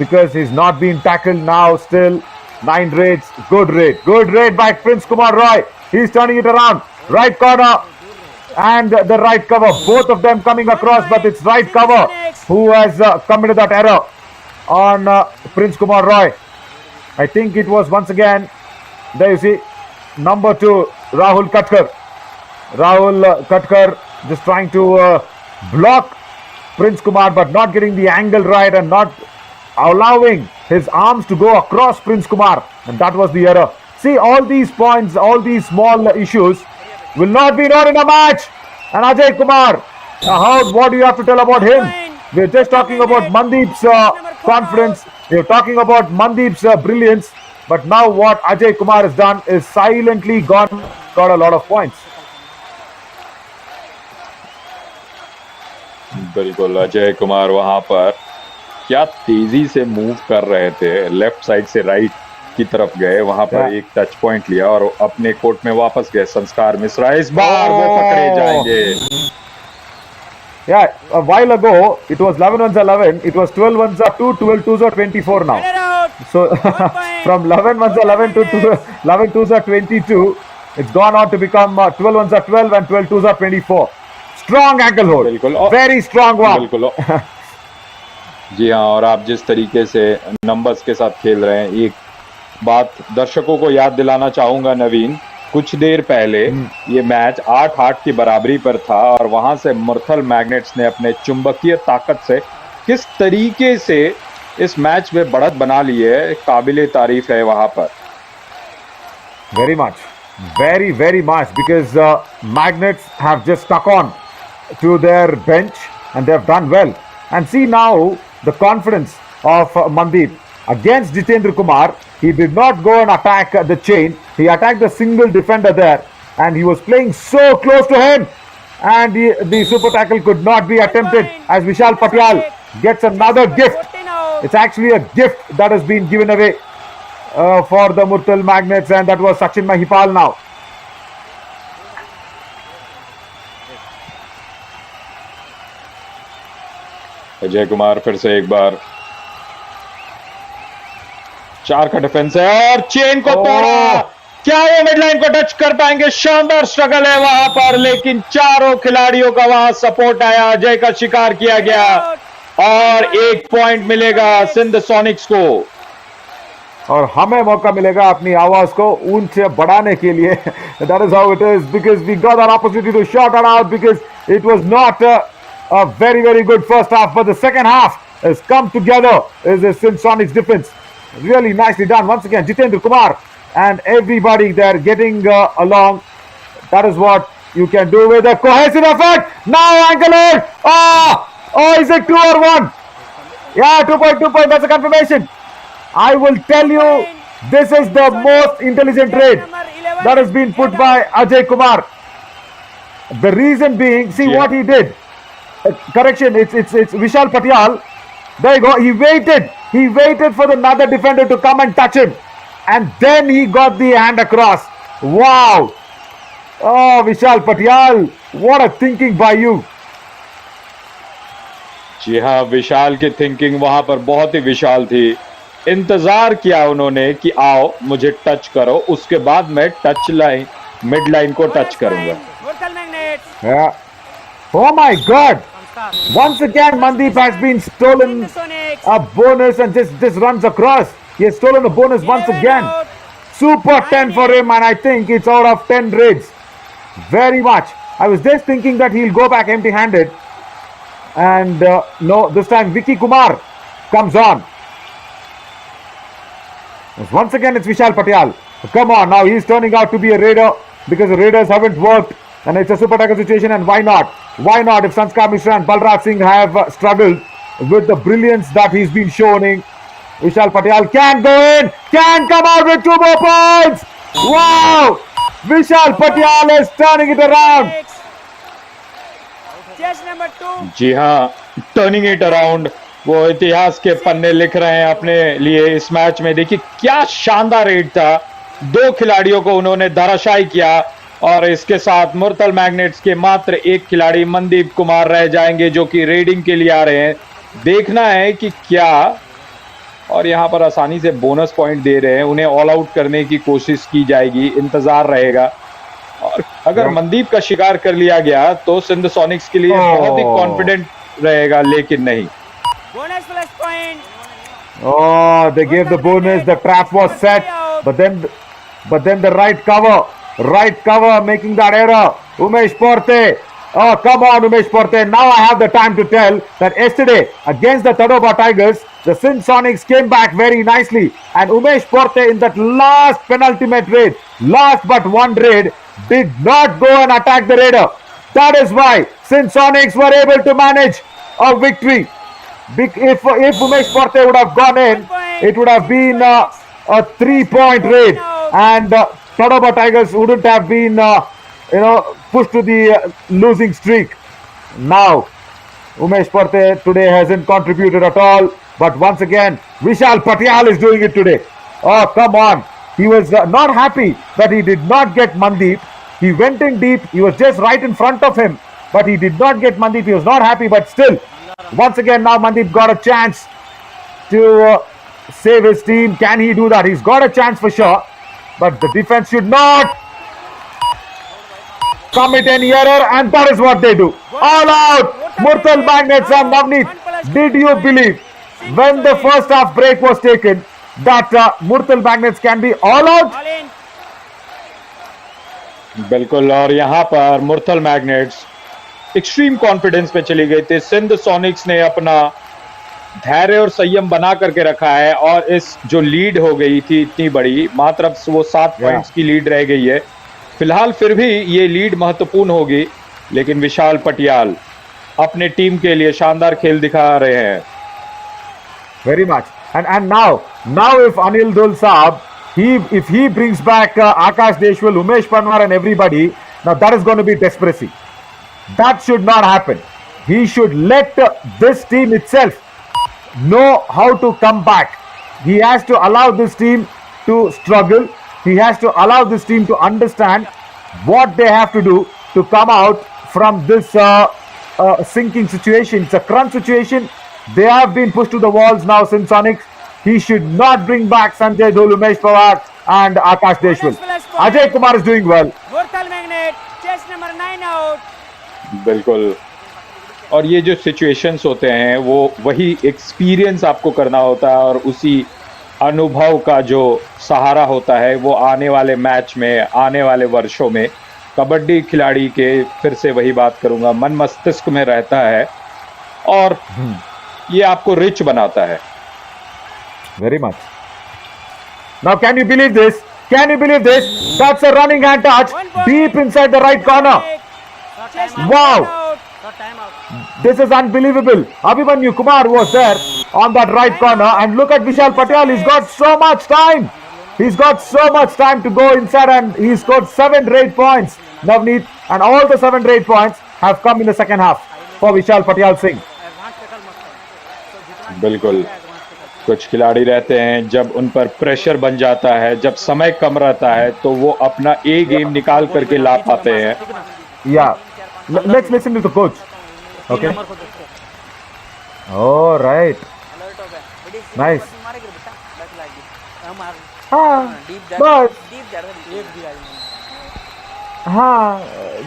B: because he's not been tackled now. Still 9 raids. Good raid by Prince Kumar Roy. He's turning it around. Right corner and the right cover. Both of them coming across, but it's right cover who has committed that error on Prince Kumar Roy. I think it was once again. There you see, number 2, Rahul Katkar. Rahul Katkar just trying to block Prince Kumar, but not getting the angle right and not allowing his arms to go across Prince Kumar. And that was the error. See, all these points, all these small issues will not be known in a match. And Ajay Kumar, what do you have to tell about him? We're just talking about Mandeep's confidence. We're talking about Mandeep's brilliance. But now what Ajay Kumar has done is silently got a lot of points.
D: बिल्कुल, अजय कुमार वहां पर क्या तेजी से move कर रहे थे, left side से राइट की तरफ गए, वहां पर एक टच पॉइंट लिया और अपने कोर्ट में वापस गए। संस्कार मिश्रा इस बार वो पकड़े जाएंगे।
B: Yeah, a while ago it was 11 ones 11, it was 12 ones 2, 12 twos 24 now. So from 11 ones 11 to 11 twos 22, it's gone on to become 12 ones 12 and 12 twos 24. Strong ankle hold,
D: बिल्कुल,
B: very strong one.
D: बिल्कुल। जी हाँ, और आप जिस तरीके से numbers के साथ खेल रहे हैं, एक बात दर्शकों को याद दिलाना चाहूंगा नवीन, कुछ देर पहले ये मैच 8-8 की बराबरी पर था और वहां से मुरथल मैग्नेट्स ने अपने चुंबकीय ताकत से किस तरीके से इस मैच में बढ़त बना ली है, काबिले तारीफ है वहां पर।
B: Very much, because Magnets have just stuck on to their bench and they've done well. And see now the confidence of Mandeep against Jitendra Kumar. He did not go and attack the chain. He attacked the single defender there, and he was playing so close to him, and the super tackle could not be attempted as Vishal Patyal gets another gift. It's actually a gift that has been given away for the Murthal Magnets, and that was Sachin Mahipal now.
D: Ajay Kumar फिर से एक बार 4 का defence है और chain को तोड़ा। क्या वो मिडलाइन को टच कर पाएंगे? शानदार स्ट्रगल है वहां पर, लेकिन चारों खिलाड़ियों का वहां सपोर्ट आया, अजय का शिकार किया गया और 1 पॉइंट मिलेगा सिंध सोनिक्स को।
B: और हमें मौका मिलेगा अपनी आवाज को ऊंचे बढ़ाने के लिए। That is how it is, because we got an opportunity to shout it out, because it was not a very good first half, but the second half has come together. Is the Sindh Sonics defense really nicely done once again? Jitendra Kumar and everybody there getting along. That is what you can do with a cohesive effort. Now ankle hold. Is it 2 or 1? Yeah, 2 point. That's a confirmation. I will tell you, this is the most intelligent trade that has been put by Ajay Kumar. The reason being, see what he did. Correction, it's Vishal Patyal. There you go. He waited for another defender to come and touch him, and then he got the hand across. Wow! Oh, Vishal Patyal, what a thinking by you.
D: जी हाँ, विशाल की thinking वहां पर बहुत ही विशाल थी। इंतजार किया उन्होंने कि आओ मुझे टच करो, उसके बाद मैं मिड लाइन को टच करूंगा।
B: Yeah. Oh my God! Once again, Mandeep has been stolen a bonus and just runs across. He has stolen a bonus once again. Super 10 for him, and I think it's out of 10 raids. Very much. I was just thinking that he'll go back empty-handed. And no, this time Vicky Kumar comes on. Once again, it's Vishal Patyal. Come on, now he's turning out to be a Raider because the Raiders haven't worked and it's a super tackle situation, and why not? Why not? If Sanskar Mishra and Balraj Singh have struggled with the brilliance that he's been showing, Vishal Patel can go in, can come out with 2 more points. Wow! Vishal Patel is turning it around.
A: Chase number 2.
D: जी हाँ, turning it around, वो इतिहास के पन्ने लिख रहे हैं अपने लिए इस मैच में। देखिए क्या शानदार रेड था, 2 खिलाड़ियों को उन्होंने धराशायी किया और इसके साथ मुरथल मैग्नेट्स के मात्र एक खिलाड़ी मनदीप कुमार रह जाएंगे जो कि रेडिंग के लिए आ रहे हैं। देखना है कि क्या, और यहाँ पर आसानी से बोनस पॉइंट दे रहे हैं, उन्हें ऑल आउट करने की कोशिश की जाएगी, इंतजार रहेगा। और अगर मनदीप का शिकार कर लिया गया तो सिंध सोनिक्स के लिए बहुत ही कॉन्फिडेंट रहेगा, लेकिन नहीं।
A: Bonus plus point.
B: Oh, they gave the bonus. The trap was set, but then the right cover making that error. Umesh Porte. Oh, come on, Umesh Porte. Now I have the time to tell that yesterday against the Tadoba Tigers, the Sindh Sonics came back very nicely, and Umesh Porte in that last penultimate raid, last but one raid, did not go and attack the Raider. That is why Sindh Sonics were able to manage a victory. If Umesh Porte would have gone in, it would have been a 3-point raid, and Tadoba Tigers wouldn't have been pushed to the losing streak. Now Umesh Porte today hasn't contributed at all, but once again Vishal Patel is doing it today. Oh, come on. He was not happy that he did not get Mandeep. He went in deep. He was just right in front of him, but he did not get Mandeep. He was not happy, but still, once again now Mandeep got a chance to save his team. Can he do that? He's got a chance for sure, but the defense should not commit any error, and that is what they do. All out! Murthal Magnets and Navneet. Did you believe when the first half break was taken that Murthal Magnets can be all out?
A: All in.
D: बिल्कुल, और यहाँ पर Murthal magnets extreme confidence पे चली गई थी। Sindh Sonics ने अपना धैर्य और संयम बना करके रखा है, और इस जो लीड हो गई थी इतनी बड़ी, मात्र अब वो 7 पॉइंट्स की लीड रह गई है फिलहाल। फिर भी ये लीड महत्वपूर्ण होगी, लेकिन विशाल पटियाल अपने टीम के लिए शानदार खेल दिखा रहे हैं।
B: Very much. And now if Anil Dul Saab, if he brings back Akash Deshwal, Umesh Panwar and everybody, now that is going to be desperacy. That should not happen. He should let this team itself know how to come back. He has to allow this team to struggle. He has to allow this team to understand what they have to do to come out from this sinking situation. It's a crunch situation. They have been pushed to the walls now since Sonics. He should not bring back Sanjay Dhol, Umesh Pawar and Akash Deshwal. Ajay Kumar is doing well.
A: Murthal Magnet, chase number 9 out.
D: बिल्कुल, और ये जो situations होते हैं वो वही experience आपको करना होता है, और उसी अनुभव का जो सहारा होता है वो आने वाले मैच में, आने वाले वर्षों में कबड्डी खिलाड़ी के, फिर से वही बात करूंगा, मन मस्तिष्क में रहता है, और ये आपको रिच बनाता है।
B: Very much. Now can you believe this? Can you believe this? That's a running hand touch deep inside the right corner. Wow. This is unbelievable. Abhimanyu Kumar was there on that right corner, and look at Vishal Patel. He's got so much time. He's got so much time to go inside, and he scored 7 raid points, Navneet, and all the 7 raid points have come in the second half for Vishal Patel Singh.
D: बिल्कुल, कुछ खिलाड़ी रहते हैं जब उन पर pressure बन जाता है, जब समय कम रहता है, तो वो अपना ए गेम निकाल करके ला पाते हैं।
B: Yeah, let's listen to the coach. Okay. All right. Nice.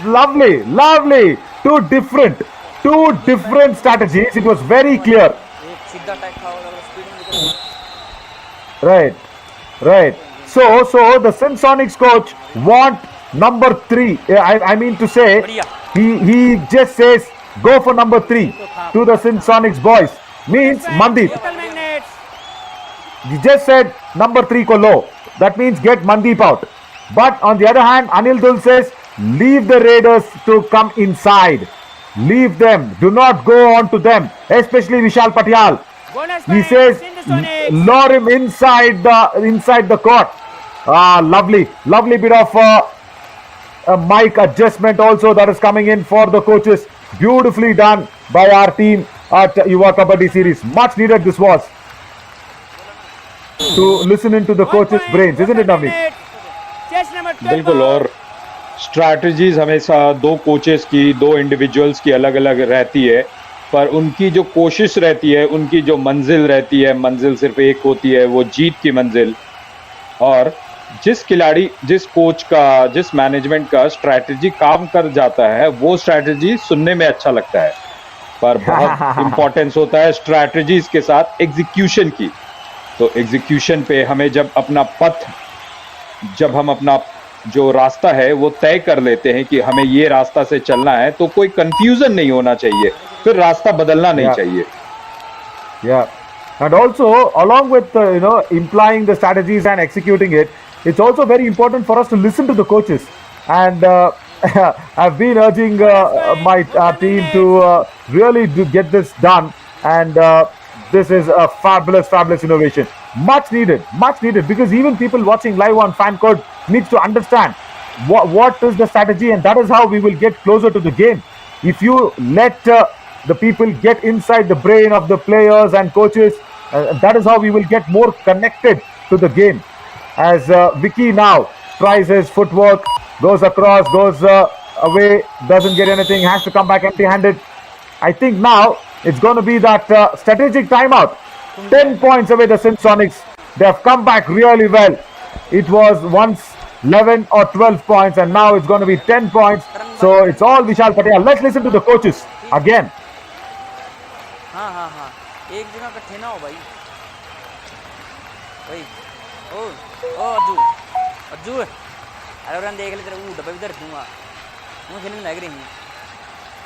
B: Lovely. Two different strategies. It was very clear. Right. So the Sindh Sonics coach want number 3. I mean to say, he just says go for number 3 to the Sindh Sonics boys. Means Mandeep. He just said number 3 ko lo. That means get Mandeep out. But on the other hand, Anil Dul says, leave the Raiders to come inside. Leave them. Do not go on to them, especially Vishal Patial.
A: Bonus
B: He
A: point,
B: says,
A: Sindh Sonics.
B: lure him inside the court. Lovely bit of a mic adjustment also that is coming in for the coaches. Beautifully done by our team at Yuva Kabaddi series. Much needed this was to listen into the
A: 1
B: coaches'
A: point,
B: brains, isn't it, Navneet?
A: minute. Chess number 12
D: बिल्कुल।
A: out.
D: और strategies हमेशा दो coaches की, दो individuals की अलग अलग रहती है, पर उनकी जो कोशिश रहती है, उनकी जो मंजिल रहती है, मंजिल सिर्फ एक होती है, वो जीत की मंजिल। और जिस खिलाड़ी, जिस कोच का, जिस मैनेजमेंट का स्ट्रैटेजी काम कर जाता है, वो स्ट्रैटेजी सुनने में अच्छा लगता है, पर बहुत इंपॉर्टेंस होता है स्ट्रैटेजीज के साथ एग्जीक्यूशन की। तो एग्जीक्यूशन पे हमें जब हम अपना जो रास्ता है वो तय कर लेते हैं कि हमें ये रास्ता से चलना है, तो कोई कंफ्यूजन नहीं होना चाहिए, फिर रास्ता बदलना नहीं चाहिए।
B: Yeah, and also along with implying the strategies and executing it, it's also very important for us to listen to the coaches. And I've been urging my team to really get this done. And this is a fabulous innovation. Much needed, because even people watching live on Fan Code needs to understand what is the strategy, and that is how we will get closer to the game. If you let the people get inside the brain of the players and coaches, that is how we will get more connected to the game. As Vicky now tries his footwork, goes across, goes away, doesn't get anything, has to come back empty-handed. I think now it's going to be that strategic timeout. 10 points away the Sindh Sonics. They have come back really well. It was once 11 or 12 points, and now it's going to be 10 points. So it's all Vishal Patel. Let's listen to the coaches again.
E: हाँ एक जगह इकट्ठे ना हो भाई ओ अज्जू अरे उन्हें देख ले तेरा डब्बा भी धर दूंगा मैं खेलने लग रही हूँ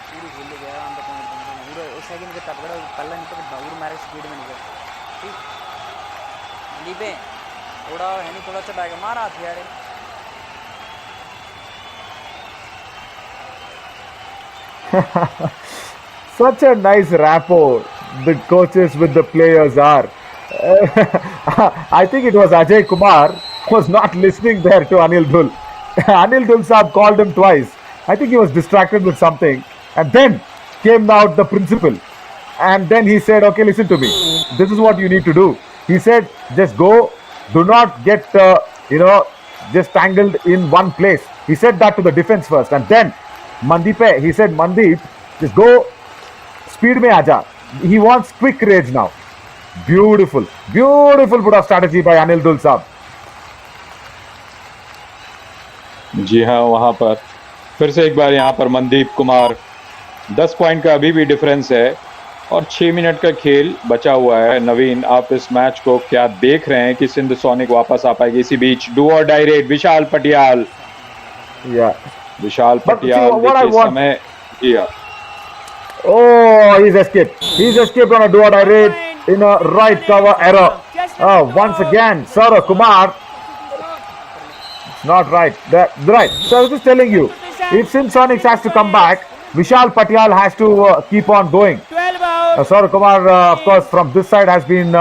E: पूरी खेल ले गया हम तो पूरा उस सेकंड के तब बड़ा पल्ला नहीं तो बाउर मारे स्पीड में निकल ठीक लीपे थोड़ा है नहीं थोड़ा चढ़ा के मारा हाथ यार
B: Such a nice rapport the coaches with the players are. I think it was Ajay Kumar was not listening there to Anil Dul. Anil Dul Saab called him twice. I think he was distracted with something. And then came out the principal. And then he said, okay, listen to me. This is what you need to do. He said, just go. Do not get, just tangled in one place. He said that to the defense first. And then Mandeep, he said, Mandeep, just go. Speed mein aaja. He wants quick rage now. Beautiful bit of strategy by Anil Dul Saab.
D: जी हाँ, वहाँ पर फिर से एक बार यहाँ पर Mandeep Kumar 10 point का अभी भी डिफरेंस है और 6 मिनट का खेल बचा हुआ है। नवीन, आप इस मैच को क्या देख रहे हैं कि सिंध सोनिक वापस आ पाएगी? इसी बीच डू और डाई रेड विशाल पटियाल, विशाल पटियाल देखिए समय किया।
B: Oh, he's escaped on a do or die raid in a right cover error. Once again, Saurav Kumar. It's not right. Right. So I was just telling you, if Sindh Sonics has to come back, Vishal Patial has to keep on going.
A: 12 out.
B: Saurav Kumar, of course, from this side has been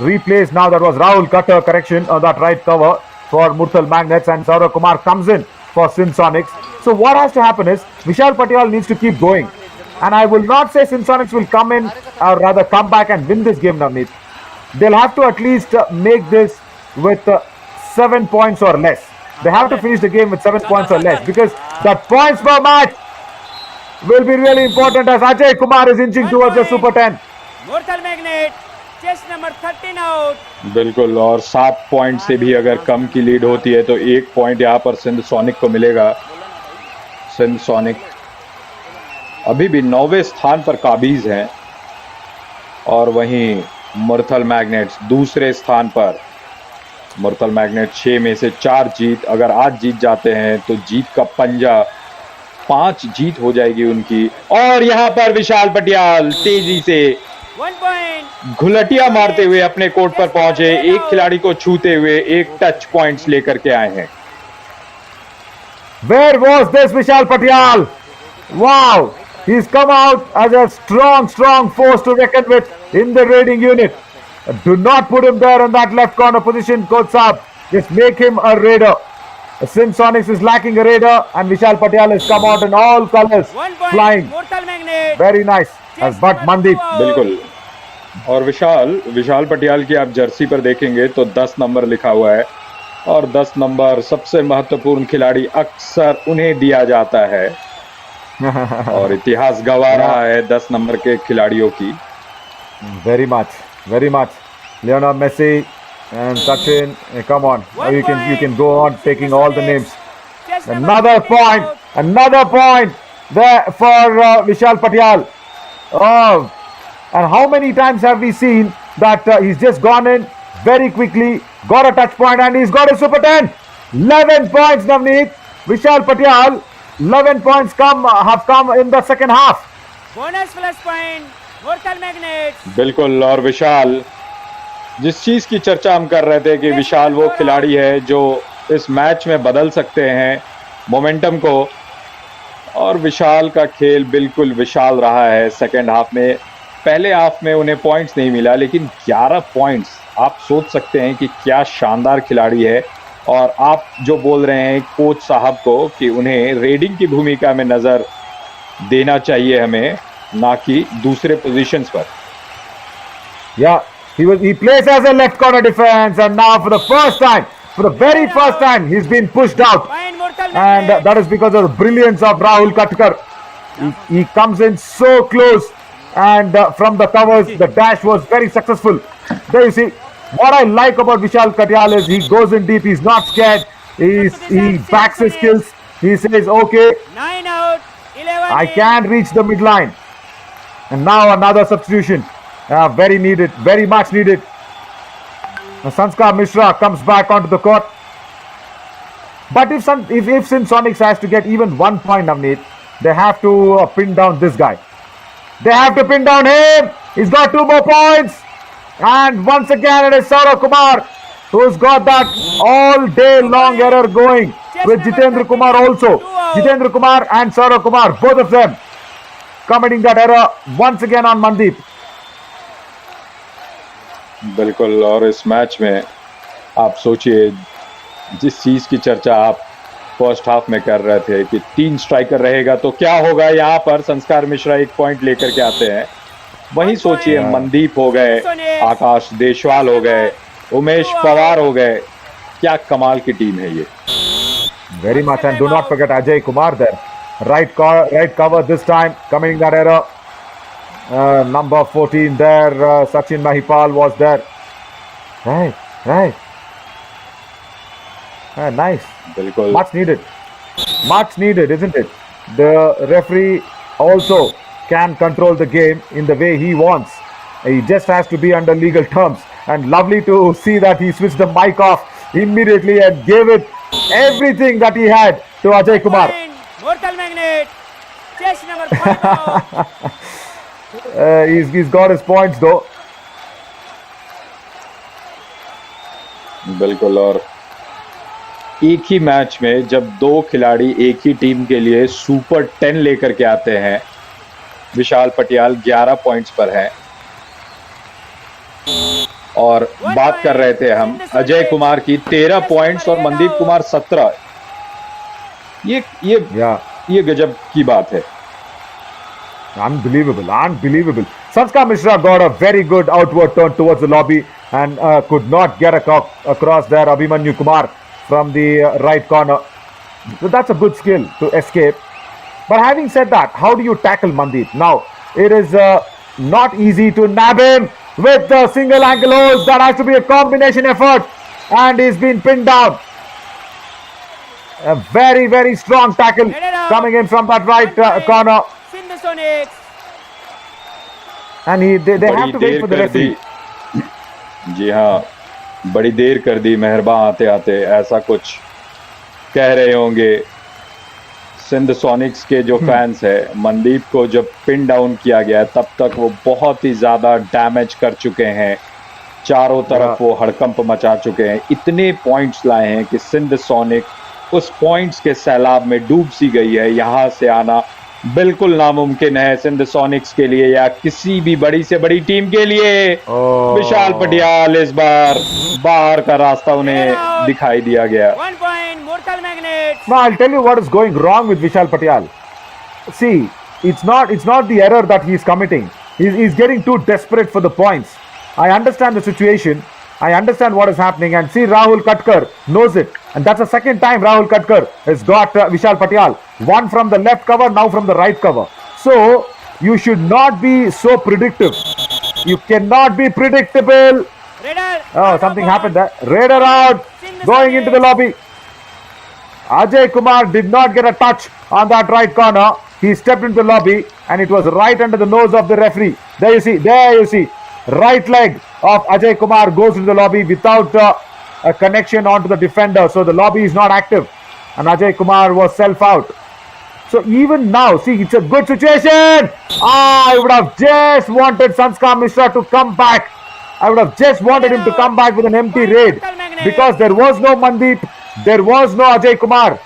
B: replaced now. That was Rahul Cutter, correction, on that right cover for Murthal Magnets, and Saurav Kumar comes in for Sindh Sonics. So what has to happen is Vishal Patial needs to keep going. And I will not say Sindh Sonics will come in, or rather come back and win this game, Navneet. They'll have to at least make this with 7 points or less. They have to finish the game with 7 points or less, because that points per match will be really important as Ajay Kumar is inching towards the Super 10.
A: Murthal Magnet, chest number 13 out.
D: बिल्कुल, और 7 point से भी अगर कम की lead होती है तो 1 point यहाँ पर सिंध सोनिक को मिलेगा। सिंध सोनिक अभी भी 9वें स्थान पर काबिज हैं और वहीं मुरथल मैग्नेट्स दूसरे स्थान पर। मुरथल मैग्नेट 6 में से 4 जीत, अगर आज जीत जाते हैं तो जीत का पंजा 5 जीत हो जाएगी उनकी। और यहाँ पर विशाल पटियाल तेजी से
A: 1 point.
D: घुलटिया मारते हुए अपने कोर्ट पर पहुंचे, एक खिलाड़ी को छूते हुए एक टच पॉइंट्स लेकर के आए हैं।
B: Where was this Vishal Patyal? Wow, he's come out as a strong force to reckon with in the raiding unit. Do not put him there in that left corner position, Coach Saab. Just make him a raider. Sindh Sonics is lacking a raider, and Vishal Patyal has come out in all colors,
A: 1 point.
B: flying.
A: Murthal Magnet.
B: Very nice. As but Mandeep.
D: बिल्कुल। और विशाल पटियाल की आप Jersey पर देखेंगे तो 10 number लिखा हुआ है, और 10 नंबर सबसे महत्वपूर्ण खिलाड़ी अक्सर उन्हें दिया जाता है, और इतिहास गवाह रहा है 10 नंबर के खिलाड़ियों की।
B: Very much. Lionel Messi and Sachin, come on. You can go on taking all the names.
A: Chest number
B: Another
A: 14
B: point there for Vishal Patyal. Oh, and how many times have we seen that he's just gone in very quickly, got a touch point, and he's got a super 10. 11 points, Navneet. Vishal Patyal, 11 points have come in the second half.
A: Bonus plus point. Murthal Magnet.
D: बिल्कुल। और विशाल, जिस चीज की चर्चा हम कर रहे थे कि विशाल वो खिलाड़ी है जो इस मैच में बदल सकते हैं मोमेंटम को, और विशाल का खेल बिल्कुल विशाल रहा है सेकेंड हाफ में। पहले हाफ में उन्हें पॉइंट्स नहीं मिला, लेकिन 11 पॉइंट्स, आप सोच सकते हैं कि क्या शानदार खिलाड़ी है। और आप जो बोल रहे हैं कोच साहब को कि उन्हें रेडिंग की भूमिका में नज़र देना चाहिए हमें, ना कि दूसरे पोजीशंस पर।
B: Yeah, he plays as a left corner defense, and now for the very first time, he's been pushed out.
A: Point Murthal
B: And
A: Magnet.
B: that is because of the brilliance of Rahul Katkar. He comes in so close, and from the covers, the dash was very successful. There you see, what I like about Vishal Patyal is he goes in deep, he's not scared, he backs his skills, he says, okay,
A: 9 out. 11
B: I
A: in.
B: can reach the midline. And now another substitution, very needed, very much needed. Sanskar Mishra comes back onto the court. But if Sindh Sonics has to get even 1 point, Navneet, they have to pin down this guy. They have to pin down him. He's got 2 more points. And once again it is Saurav Kumar who's got that all day long error going with Jitendra Kumar also. Jitendra Kumar and Saurav Kumar, both of them committing that error once again on Mandeep.
D: बिल्कुल। और इस match में आप सोचिए, जिस चीज़ की चर्चा आप फर्स्ट हाफ में कर रहे थे कि 3 स्ट्राइकर रहेगा तो क्या होगा, यहाँ पर संस्कार मिश्रा 1 पॉइंट लेकर के आते हैं। वहीं सोचिए, मनदीप हो गए, आकाश देशवाल हो गए, उमेश पवार हो गए, क्या कमाल की टीम है ये।
B: Very much, and do not forget Ajay Kumar there. Right cover this time, committing that error. Number 14 there, Sachin Mahipal was there. Right. Nice.
D: बिल्कुल।
B: Much needed, isn't it? The referee also can control the game in the way he wants. He just has to be under legal terms. And lovely to see that he switched the mic off immediately and gave it everything that he had to Ajay Kumar.
A: Murthal Magnet. Chest number 5 out.
B: He's got his points though.
D: बिल्कुल। और एक ही match में जब 2 खिलाड़ी एक ही team के लिए super 10 लेकर के आते हैं, विशाल पटियाल 11 पॉइंट्स पर है, और बात कर रहे थे हम अजय कुमार की 13 पॉइंट्स और मनदीप कुमार 17। ये गजब की बात है।
B: Unbelievable. Sanskar Mishra got a very good outward turn towards the lobby and could not get across there. Abhimanyu Kumar from the right corner. So that's a good skill to escape. But having said that, how do you tackle Mandeep? Now, it is not easy to nab him with the single ankle holds. That has to be a combination effort. And he's been pinned down. A very, very strong tackle coming in from that right corner.
A: Sindh Sonics.
B: And they have to wait for the referee.
D: जी हाँ, बड़ी देर कर दी मेहरबान आते आते, ऐसा कुछ कह रहे होंगे सिंध सोनिक्स के जो फैंस है, मनदीप को जब पिन डाउन किया गया तब तक वो बहुत ही ज्यादा डैमेज कर चुके हैं, चारों तरफ वो हड़कंप मचा चुके हैं, इतने पॉइंट्स लाए हैं कि सिंध सोनिक उस पॉइंट्स के सैलाब में डूब सी गई है। यहां से आना बिल्कुल नामुमकिन है सिंध सोनिक्स के लिए या किसी भी बड़ी से बड़ी टीम के लिए। विशाल पटियाल इस बार बाहर का रास्ता उन्हें दिखाई दिया गया।
A: 1 point, Murthal Magnates.
B: Now I'll tell you what is going wrong with Vishal Patial. See, it's not the error that he's committing. He's getting too desperate for the points. I understand the situation. I understand what is happening, and see, Rahul Katkar knows it, and that's the second time Rahul Katkar has got Vishal Patial. One from the left cover, now from the right cover. So you should not be so predictive. You cannot be predictable.
A: Raider.
B: Oh, something happened there. Raider out, going into the lobby. Ajay Kumar did not get a touch on that right corner. He stepped into the lobby, and it was right under the nose of the referee. There you see. Right leg of Ajay Kumar goes into the lobby without a connection onto the defender. So the lobby is not active, and Ajay Kumar was self out. So even now, see, it's a good situation. I would have just wanted Sanskar Mishra to come back. I would have just wanted him to come back with an empty raid, because there was no Mandeep, there was no Ajay Kumar.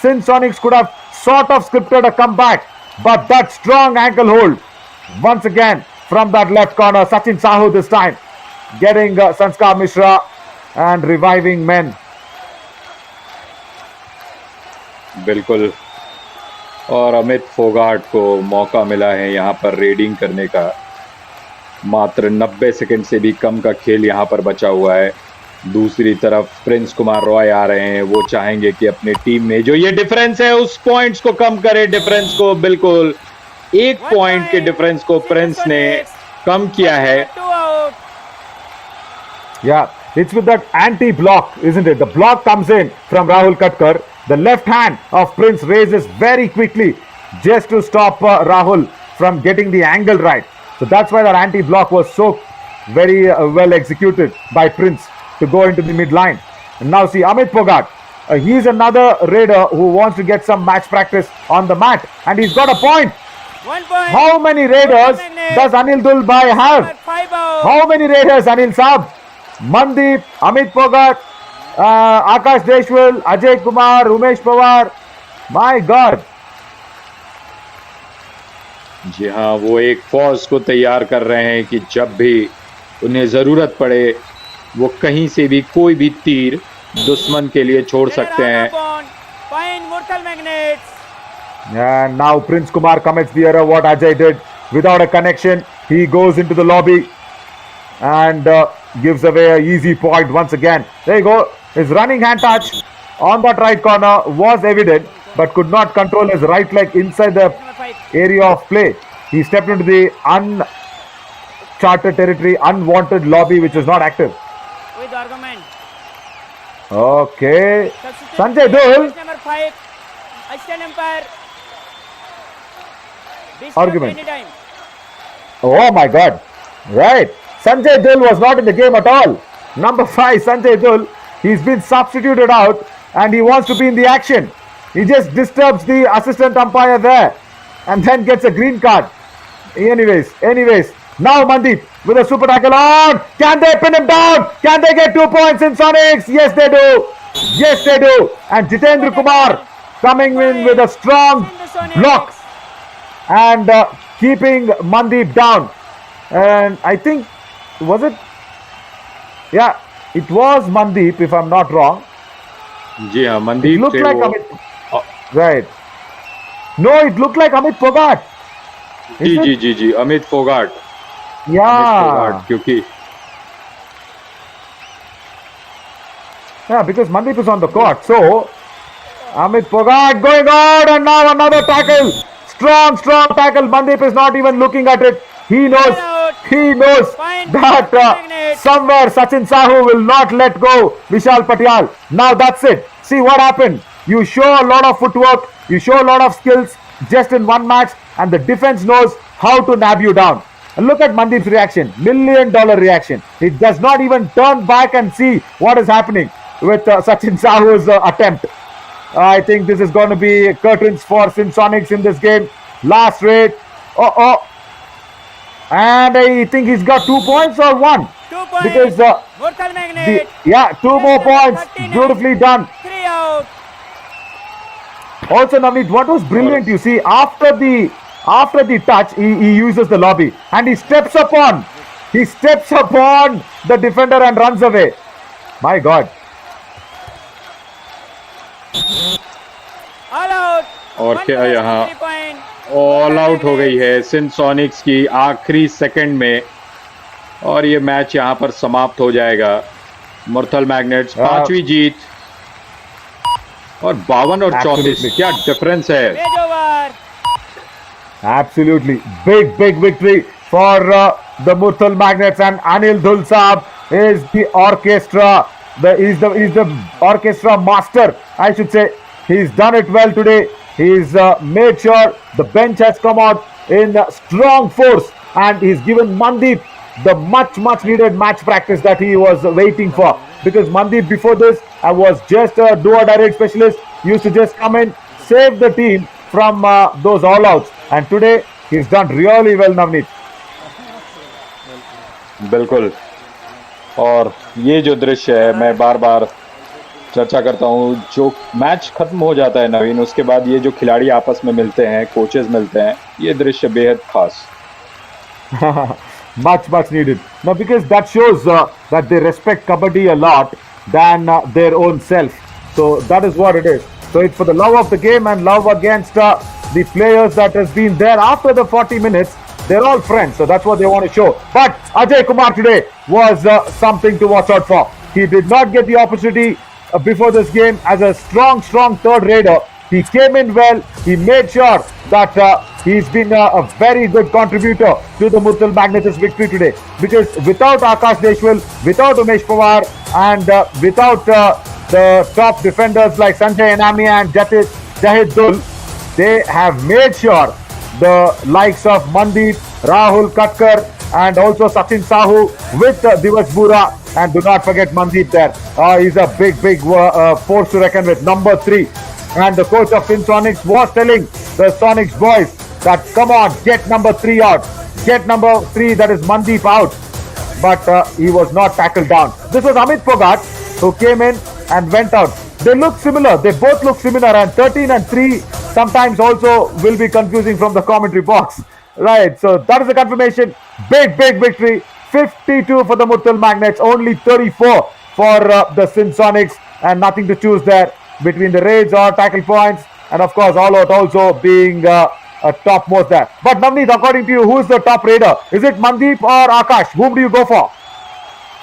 B: Sindh Sonics could have sort of scripted a comeback, but that strong ankle hold once again from that left corner. Sachin Sahu this time getting Sanskar Mishra and reviving men.
D: बिल्कुल, और अमित फोगाट को मौका मिला है यहाँ पर raiding करने का। मात्र 90 सेकंड से भी कम का खेल यहाँ पर बचा हुआ है। दूसरी तरफ प्रिंस कुमार रॉय आ रहे हैं, वो चाहेंगे कि अपनी टीम में जो ये डिफरेंस है उस पॉइंट्स को कम करे। डिफरेंस को बिल्कुल 1 पॉइंट के डिफरेंस को प्रिंस ने कम किया है।
B: Yeah, it's with that anti-block, isn't it? The block comes in from Rahul Katkar. The left hand of Prince raises very quickly just to stop Rahul from getting the angle right. So that's why that anti-block was so very well executed by Prince to go into the mid-line. And now see Amit Phogat. He's another raider who wants to get some match practice on the mat. And he's got a point.
A: 1 point.
B: How many raiders does Anil Dulbai have?
A: 5 out.
B: How many raiders, Anil Saab? Mandeep, Amit Phogat, Akash Deshwal, Ajay Kumar, Umesh Pawar. My God.
D: जी हाँ, वो एक फौज को तैयार कर रहे हैं कि जब भी उन्हें जरूरत पड़े वो कहीं से भी कोई भी तीर दुश्मन के लिए छोड़ सकते हैं।
A: Point Murthal Magnates.
B: And now Prince Kumar commits the error what Ajay did. Without a connection, he goes into the lobby and gives away an easy point once again. There you go. His running hand touch on that right corner was evident, but could not control his right leg inside the area of play. He stepped into the uncharted territory, unwanted lobby, which was not active.
A: With argument.
B: Okay.
A: Substitute
B: Sanjay Dul.
A: Number 5. Assistant umpire.
B: Argument.
A: Anytime.
B: Oh my God. Right. Sanjay Dul was not in the game at all. Number 5, Sanjay Dul. He's been substituted out and he wants to be in the action. He just disturbs the assistant umpire there and then gets a green card. Anyways. Now Mandeep with a super tackle on. Can they pin him down? Can they get 2 points in Sonics? Yes, they do. And Jitendra Kumar coming in with a strong block and keeping Mandeep down. And I think, was it? Yeah, it was Mandeep, if I'm not wrong.
D: जी हाँ,
B: It
D: Mandeep
B: looked
D: थे
B: like
D: वो।
B: Amit. Right. No, it looked like Amit Phogat. Is it?
D: Ji, Amit Phogat.
B: Yeah.
D: क्योंकि
B: Yeah, because Mandeep is on the court. So, Amit Phogat going on and now another tackle. Strong tackle. Mandeep is not even looking at it. He knows that somewhere Sachin Sahu will not let go Vishal Patial. Now that's it. See what happened. You show a lot of footwork. You show a lot of skills just in one match and the defense knows how to nab you down. And look at Mandeep's reaction. $1 million reaction. He does not even turn back and see what is happening with Sachin Sahu's attempt. I think this is going to be curtains for Sindh Sonics in this game. Last raid. And I think he's got 2 points or 1.
A: 2 points.
B: Because
A: Murthal Magnet.
B: 2 more points.
A: 39.
B: Beautifully done.
A: 3 out.
B: Also, Navneet, what was brilliant, you see, after the touch, he uses the lobby and he steps upon the defender and runs away. My God.
A: All out.
D: और क्या यहाँ
A: 3 point.
D: All out हो गई है Sindh Sonics की आखिरी second में, और ये मैच यहाँ पर समाप्त हो जाएगा। मुरथल मैग्नेट्स 5वीं जीत, और 52 और 34, क्या डिफरेंस है।
A: Page over.
B: Absolutely. Big victory for the Murthal Magnets, and Anil Dhul Saab is the orchestra. He's the orchestra master, I should say. He's done it well today. He's made sure the bench has come out in strong force, and he's given Mandeep the much needed match practice that he was waiting for. Because Mandeep before this was just a do-or-die specialist, used to just come in, save the team from those all-outs. And today he's done really well, Navneet.
D: बिल्कुल, और ये जो दृश्य है, मैं बार बार चर्चा करता हूँ, जो मैच खत्म हो जाता है नवीन, उसके बाद ये जो खिलाड़ी आपस में मिलते हैं, कोचेस मिलते हैं, ये दृश्य बेहद खास।
B: much needed. No, because that shows that they respect kabaddi a lot than their own self. So that is what it is. So it's for the love of the game and love against the players that has been there after the 40 minutes. They're all friends, so that's what they want to show. But Ajay Kumar today was something to watch out for. He did not get the opportunity before this game as a strong third raider. He came in well. He made sure that he's been a very good contributor to the Murthal Magnets' victory today. Because without Akash Deshwal, without Umesh Pawar, and without the top defenders like Sanjay Enami and Jahid Dul, they have made sure the likes of Mandeep, Rahul Katkar, and also Sachin Sahu with Divas Bura, and do not forget Mandeep there. He's a big force to reckon with, number 3. And the coach of Sindh Sonics was telling the Sonics boys that come on, get number 3 out. Get number 3, that is Mandeep, out. But he was not tackled down. This was Amit Phogat who came in and went out. They look similar. They both look similar. And 13 and 3 sometimes also will be confusing from the commentary box. Right. So that is the confirmation. Big victory. 52 for the Murthal Magnets. Only 34 for the Sindh Sonics. And nothing to choose there between the raids or tackle points. And of course, all out also being a topmost there. But Navneet, according to you, who is the top raider? Is it Mandeep or Akash? Whom do you go for?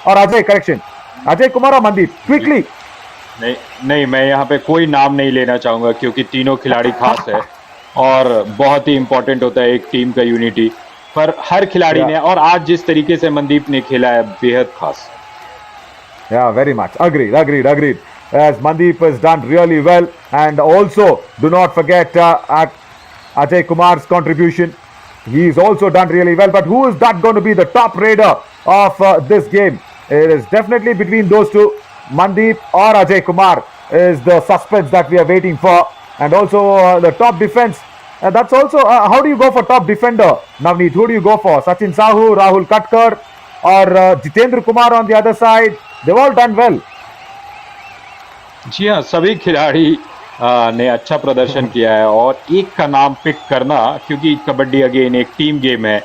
B: Or Ajay, correction. Ajay Kumar or Mandeep? Quickly.
D: नहीं, मैं यहाँ पे कोई नाम नहीं लेना चाहूँगा, क्योंकि तीनों खिलाड़ी खास है और बहुत ही इम्पोर्टेंट होता है एक टीम का यूनिटी। पर हर खिलाड़ी ने, और आज जिस तरीके से मनदीप ने खेला है, बेहद खास।
B: Yeah, very much. Agreed. As Mandeep has done really well. And also, do not forget Ajay Kumar's contribution. He's also done really well. But who is that going to be the top raider of this game? It is definitely between those two. Mandeep or Ajay Kumar is the suspense that we are waiting for. And also the top defense. That's also, how do you go for top defender, Navneet? Who do you go for? Sachin Sahu, Rahul Katkar, or Jitendra Kumar on the other side? They've all done well.
D: जी हाँ, सभी खिलाड़ी ने अच्छा प्रदर्शन किया है, और एक का नाम पिक करना, क्योंकि कबड्डी अगेन एक टीम गेम है,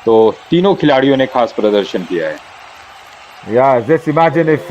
D: तो तीनों खिलाड़ियों ने खास प्रदर्शन किया है।
B: Yeah, just imagine if